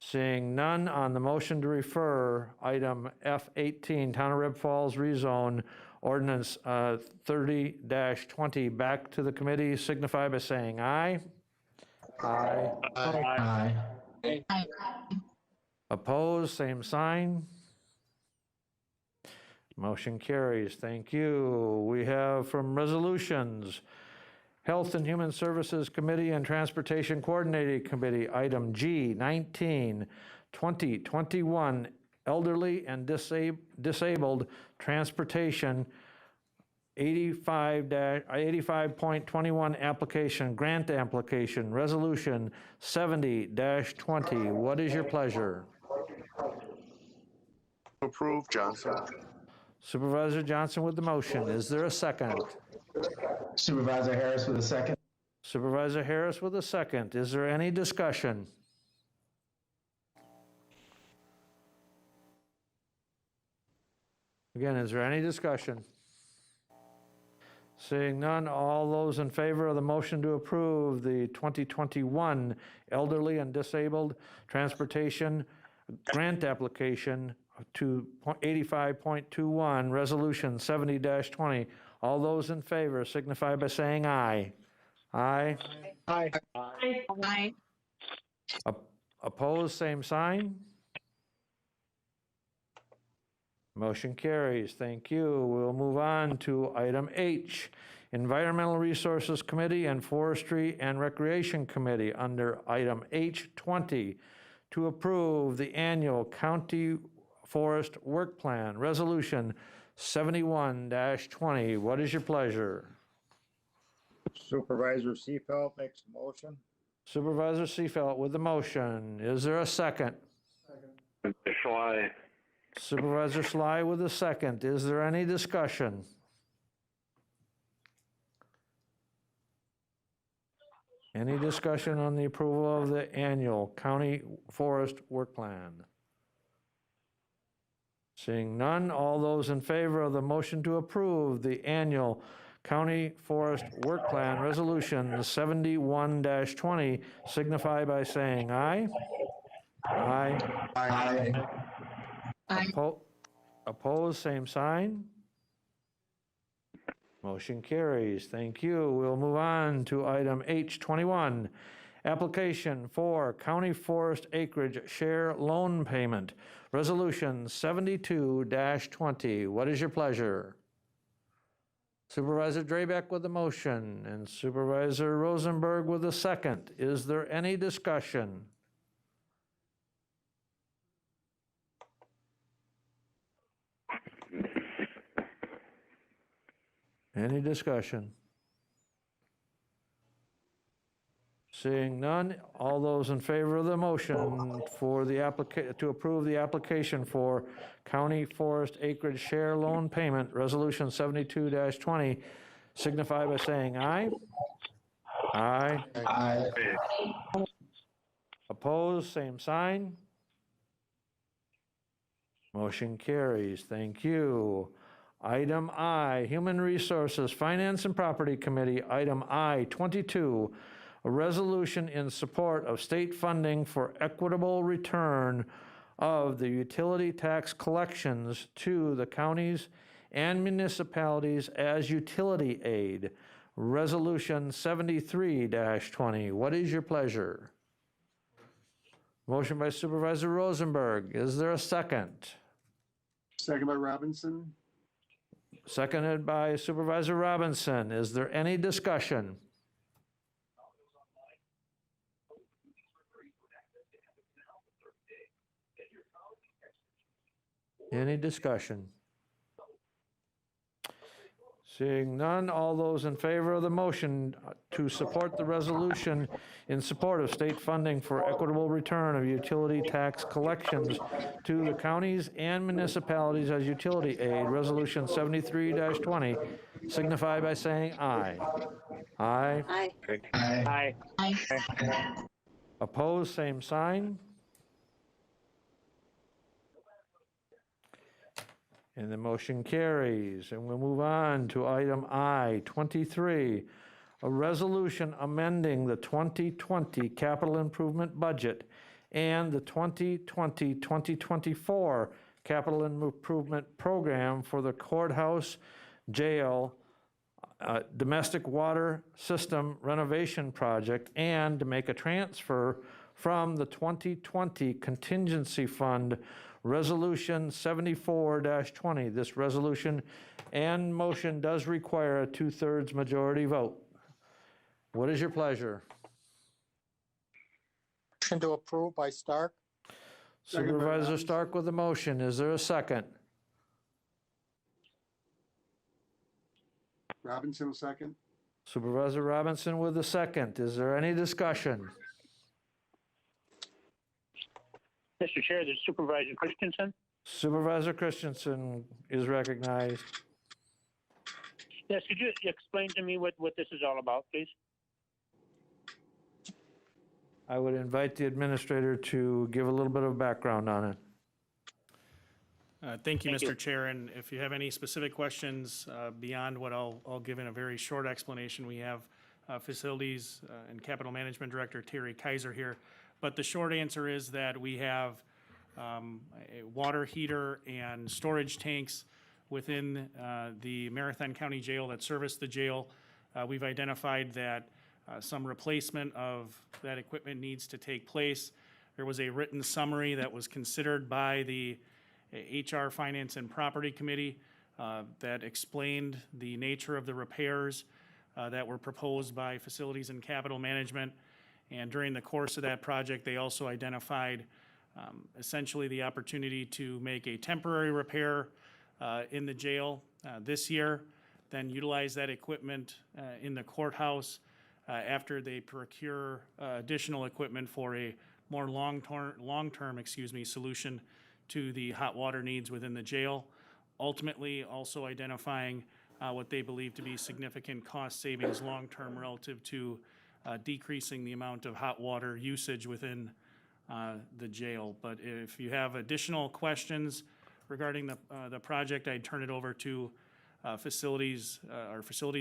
Seeing none on the motion to refer, item F18, Town of Rib Falls rezone, Ordinance 30-20 back to the committee, signify by saying aye. Aye. Aye. Aye. Opposed, same sign. Motion carries. Thank you. We have from resolutions, Health and Human Services Committee and Transportation Coordinating Committee, item G, 19, 2021, Elderly and Disabled Transportation, 85.21 application, grant application, resolution 70-20. What is your pleasure? approve, Johnson. Supervisor Johnson with the motion. Is there a second? Supervisor Harris with a second. Supervisor Harris with a second. Is there any discussion? Again, is there any discussion? Seeing none, all those in favor of the motion to approve the 2021 Elderly and Disabled Transportation Grant Application to 85.21, Resolution 70-20, all those in favor signify by saying aye. Aye. Aye. Aye. Opposed, same sign. Motion carries. Thank you. We'll move on to item H, Environmental Resources Committee and Forestry and Recreation Committee under item H20 to approve the annual county forest work plan, Resolution 71-20. What is your pleasure? Supervisor Seefeld makes a motion. Supervisor Seefeld with the motion. Is there a second? Schley. Supervisor Sly with a second. Is there any discussion? Any discussion on the approval of the annual county forest work plan? Seeing none, all those in favor of the motion to approve the annual county forest work plan resolution 71-20 signify by saying aye. Aye. Aye. Aye. Opposed, same sign. Motion carries. Thank you. We'll move on to item H21, application for county forest acreage share loan payment, resolution 72-20. What is your pleasure? Supervisor Drabeck with the motion and Supervisor Rosenberg with the second. Is there any discussion? Any discussion? Seeing none, all those in favor of the motion for the to approve the application for county forest acreage share loan payment, resolution 72-20, signify by saying aye. Aye. Aye. Opposed, same sign. Motion carries. Thank you. Item I, Human Resources, Finance and Property Committee, item I-22, a resolution in support of state funding for equitable return of the utility tax collections to the counties and municipalities as utility aid, resolution 73-20. What is your pleasure? Motion by Supervisor Rosenberg. Is there a second? Second by Robinson. Seconded by Supervisor Robinson. Is there any discussion? Any discussion? Seeing none, all those in favor of the motion to support the resolution in support of state funding for equitable return of utility tax collections to the counties and municipalities as utility aid, resolution 73-20, signify by saying aye. Aye. Aye. Aye. Aye. Opposed, same sign. And the motion carries. And we'll move on to item I-23, a resolution amending the 2020 capital improvement budget and the 2020-2024 capital improvement program for the courthouse, jail, domestic water system renovation project, and to make a transfer from the 2020 contingency fund Resolution 74-20. This resolution and motion does require a 2/3 majority vote. What is your pleasure? Motion to approve by Stark. Supervisor Stark with the motion. Is there a second? Robinson, second. Supervisor Robinson with the second. Is there any discussion? Mr. Chair, this is Supervisor Christensen. Supervisor Christensen is recognized. Yes, could you explain to me what this is all about, please? I would invite the administrator to give a little bit of background on it. Thank you, Thank Mr. you. Chair, and if you have any specific questions beyond what I'll give in a very short explanation, we have Facilities and Capital Management Director Terry Kaiser here. But the short answer is that we have a water heater and storage tanks within the Marathon County Jail that service the jail. We've identified that some replacement of that equipment needs to take place. There was a written summary that was considered by the HR, Finance, and Property Committee that explained the nature of the repairs that were proposed by Facilities and Capital Management. And during the course of that project, they also identified essentially the opportunity to make a temporary repair in the jail this year, then utilize that equipment in the courthouse after they procure additional equipment for a more long-term solution to the hot water needs within the jail, ultimately also identifying what they believe to be significant cost savings long-term relative to decreasing the amount of hot water usage within the jail. But if you have additional questions regarding the project, I'd turn it over to our facilities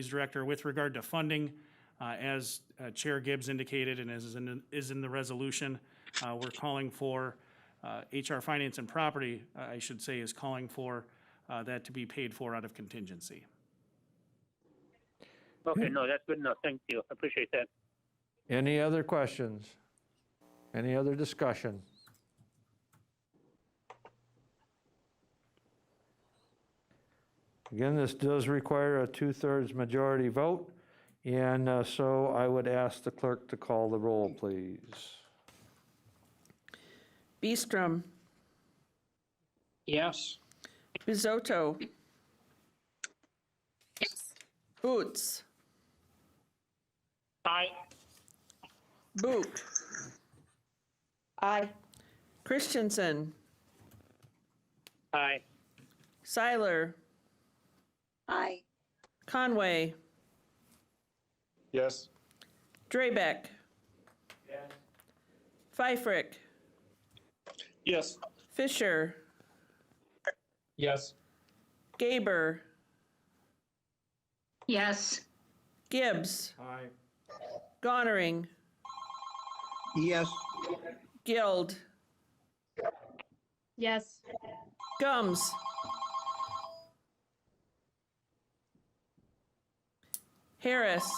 director. With regard to funding, as Chair Gibbs indicated and as is in the resolution, we're calling for HR, Finance, and Property, I should say, is calling for that to be paid for out of contingency. Okay, no, that's good enough. Thank you. I appreciate that. Any other questions? Any other discussion? Again, this does require a 2/3 majority vote, and so I would ask the clerk to call the roll, please. Beestrom, Yes. Bizotto, Yes. Boots, Aye. Book, Aye. Christensen, Aye. Seiler, Aye. Conway, Yes. Drabeck, Pfeifferich, Yes. Fisher, Yes. Gaber, Yes. Gibbs, Aye. Gonnering, Yes. Guild, Yes. Gums, Harris,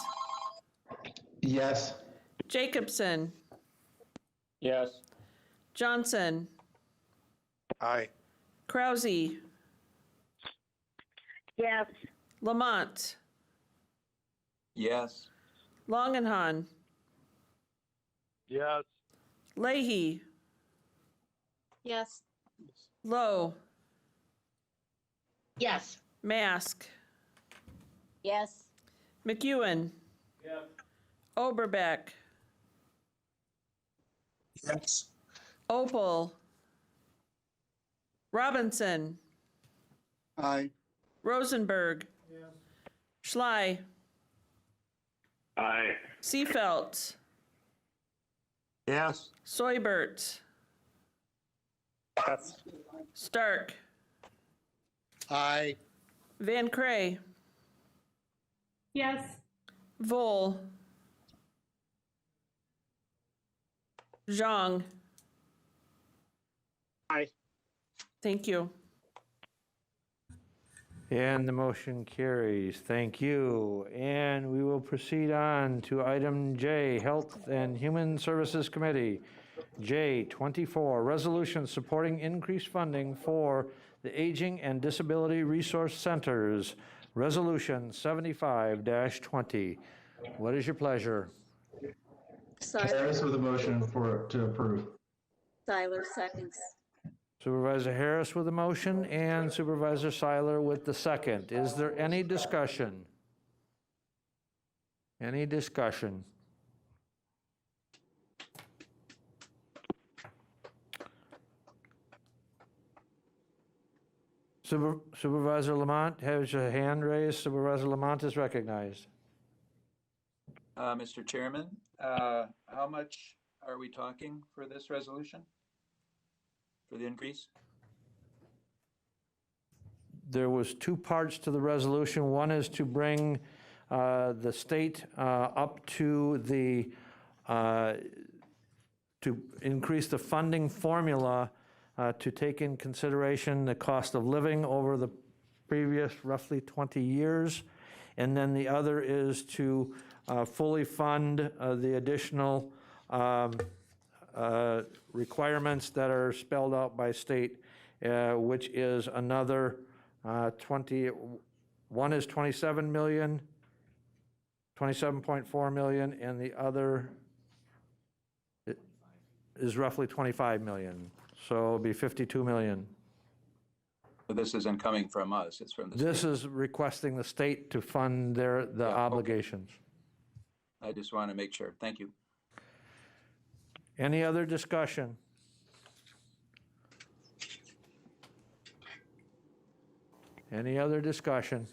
Yes. Jacobson, Yes. Johnson, Aye. Krause, Yes. Lamont, Yes. Longenhan, Yes. Leahy, Yes. Lowe, Yes. Mask, Yes. McEwen, Oberbeck, Yes. Opal, Robinson, Aye. Rosenberg, Schley, Aye. Seefelt, Yes. Soibert, Yes. Stark, Aye. Van Cray, Yes. Vol, Zhang. Aye. Thank you. And the motion carries. Thank you. And we will proceed on to item J, Health and Human Services Committee. J24, resolution supporting increased funding for the Aging and Disability Resource Centers. Resolution 75-20. What is your pleasure? Harris with a motion to approve. Seiler seconds. Supervisor Harris with the motion and Supervisor Seiler with the second. Is there any discussion? Any discussion? Supervisor Lamont has your hand raised. Supervisor Lamont is recognized. Mr. Chairman, how much are we talking for this resolution? For the increase? There was two parts to the resolution. One is to bring the state up to the, to increase the funding formula to take in consideration the cost of living over the previous roughly 20 years. And then the other is to fully fund the additional requirements that are spelled out by state, which is another one is 27 million, 27.4 million, and the other is roughly 25 million. So it'll be 52 million. So this isn't coming from us, it's from the This state. is requesting the state to fund the obligations. I just want to make sure. Thank you. Any other discussion? Any other discussion?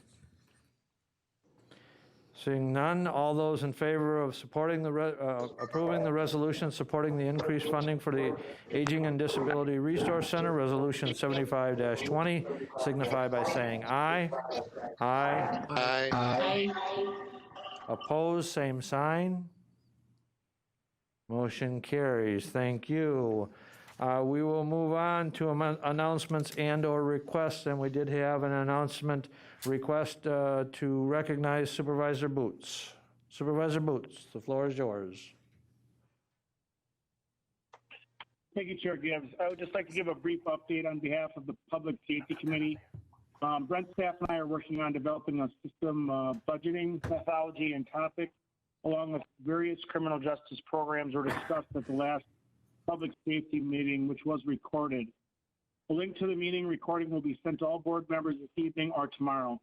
Seeing none, all those in favor of supporting approving the resolution supporting the increased funding for the Aging and Disability Resource Center, Resolution 75-20, signify by saying aye. Aye. Aye. Aye. Opposed, same sign. Motion carries. Thank you. We will move on to announcements and/or requests, and we did have an announcement request to recognize Supervisor Boots. Supervisor Boots, the floor is yours. Thank you, Chair Gibbs. I would just like to give a brief update on behalf of the Public Safety Committee. Brent staff and I are working on developing a system budgeting methodology and topic, along with various criminal justice programs were discussed at the last public safety meeting, which was recorded. A link to the meeting recording will be sent to all board members this evening or tomorrow.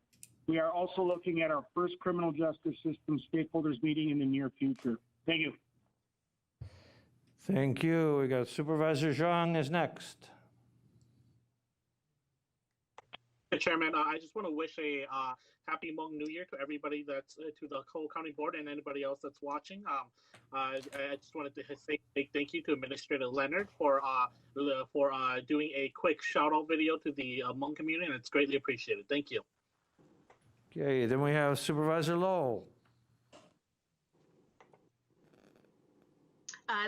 We are also looking at our first criminal justice system stakeholders meeting in the near future. Thank you. Thank you. We got Supervisor Zhang is next. Mr. Chairman, I just want to wish a happy Hmong New Year to everybody that's to the Cole County Board and anybody else that's watching. I just wanted to say big thank you to Administrator Leonard for doing a quick shout out video to the Hmong community, and it's greatly appreciated. Thank you. Okay, then we have Supervisor Lowe.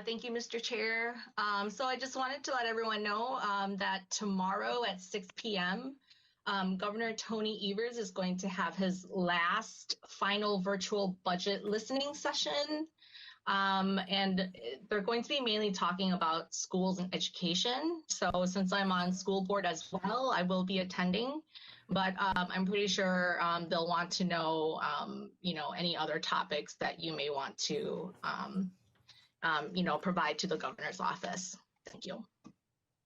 Thank you, Mr. Chair. So I just wanted to let everyone know that tomorrow at 6 p.m., Governor Tony Evers is going to have his last final virtual budget listening session. And they're going to be mainly talking about schools and education. So since I'm on school board as well, I will be attending. But I'm pretty sure they'll want to know, any other topics that you may want to, provide to the governor's office. Thank you.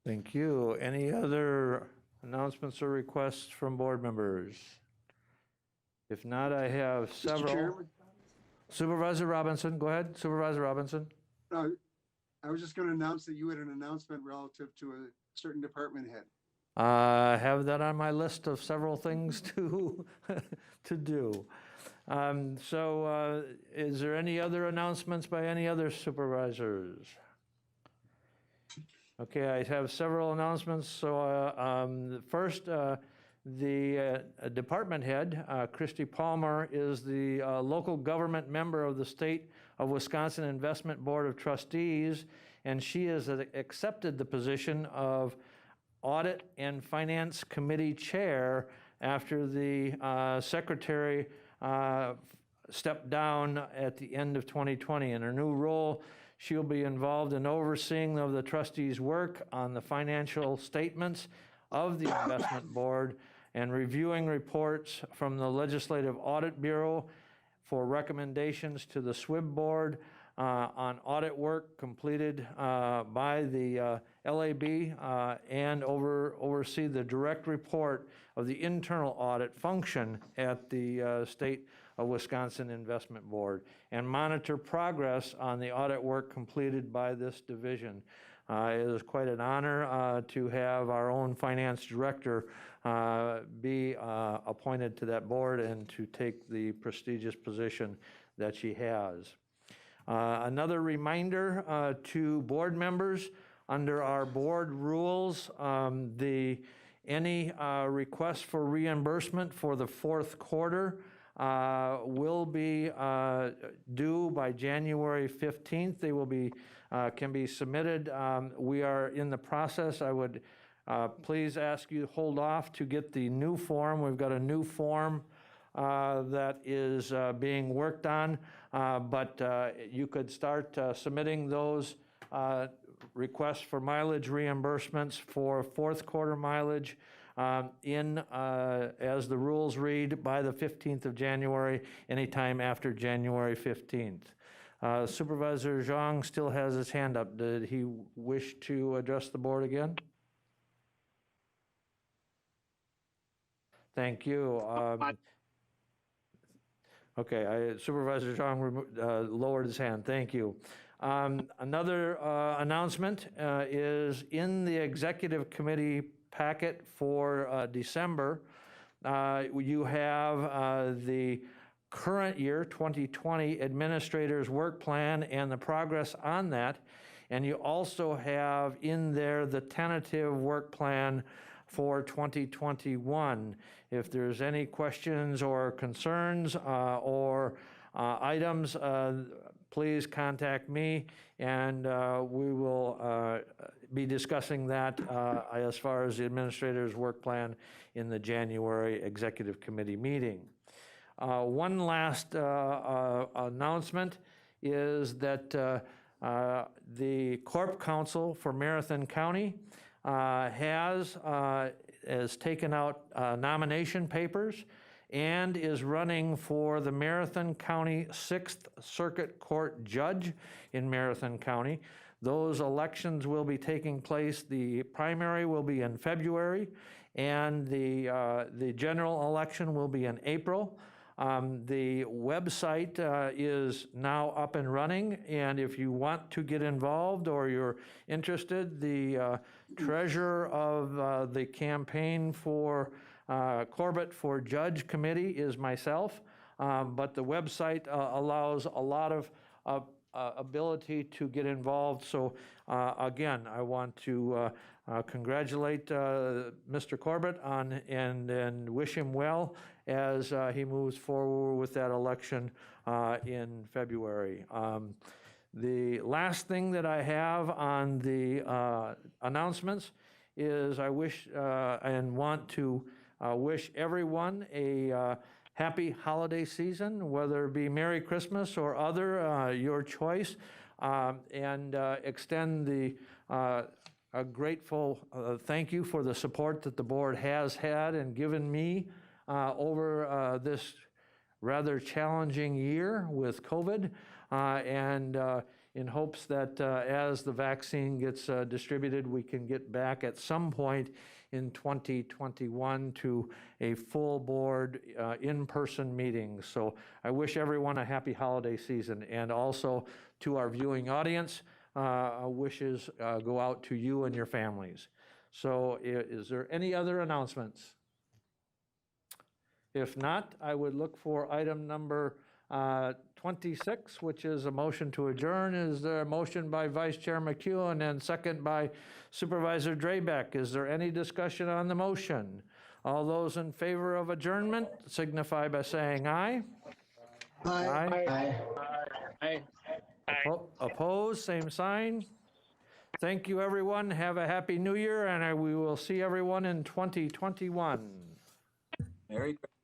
Thank you. Any other announcements or requests from board members? If not, I have several. Mr. Chairman? Supervisor Robinson, go ahead. Supervisor Robinson. I was just going to announce that you had an announcement relative to a certain department head. I have that on my list of several things to do. Is there any other announcements by any other supervisors? Okay, I have several announcements. So first, the department head, Christy Palmer, is the local government member of the State of Wisconsin Investment Board of Trustees, and she has accepted the position of Audit and Finance Committee Chair after the secretary stepped down at the end of 2020. In her new role, she'll be involved in overseeing of the trustees' work on the financial statements of the investment board and reviewing reports from the Legislative Audit Bureau for recommendations to the SWIB board on audit work completed by the LAB and oversee the direct report of the internal audit function at the State of Wisconsin Investment Board and monitor progress on the audit work completed by this division. It is quite an honor to have our own finance director be appointed to that board and to take the prestigious position that she has. Another reminder to board members, under our board rules, any requests for reimbursement for the fourth quarter will be due by January 15th. They will be can be submitted. We are in the process. I would please ask you to hold off to get the new form. We've got a new form that is being worked on, but you could start submitting those requests for mileage reimbursements for fourth quarter mileage as the rules read, by the 15th of January, anytime after January 15th. Supervisor Zhang still has his hand up. Did he wish to address the board again? Thank you. Okay, Supervisor Zhang lowered his hand. Thank you. Another announcement is in the executive committee packet for December. You have the current year 2020 administrator's work plan and the progress on that, and you also have in there the tentative work plan for 2021. If there's any questions or concerns or items, please contact me, and we will be discussing that as far as the administrator's work plan in the January Executive Committee meeting. One last announcement is that the Corp Council for Marathon County has taken out nomination papers and is running for the Marathon County 6th Circuit Court Judge in Marathon County. Those elections will be taking place. The primary will be in February, and the general election will be in April. The website is now up and running, and if you want to get involved or you're interested, the treasurer of the campaign for Corbett for Judge Committee is myself, but the website allows a lot of ability to get involved. So again, I want to congratulate Mr. Corbett on and wish him well as he moves forward with that election in February. The last thing that I have on the announcements is I wish and want to wish everyone a happy holiday season, whether it be Merry Christmas or other, your choice, and extend a grateful thank you for the support that the board has had and given me over this rather challenging year with COVID, and in hopes that as the vaccine gets distributed, we can get back at some point in 2021 to a full board in-person meeting. So I wish everyone a happy holiday season, and also to our viewing audience, wishes go out to you and your families. So is there any other announcements? If not, I would look for item number 26, which is a motion to adjourn. Is there a motion by Vice Chair McEwen and second by Supervisor Drabek? Is there any discussion on the motion? All those in favor of adjournment signify by saying aye. Aye. Aye. Opposed, same sign. Thank you, everyone. Have a happy new year, and we will see everyone in 2021. Merry Christmas.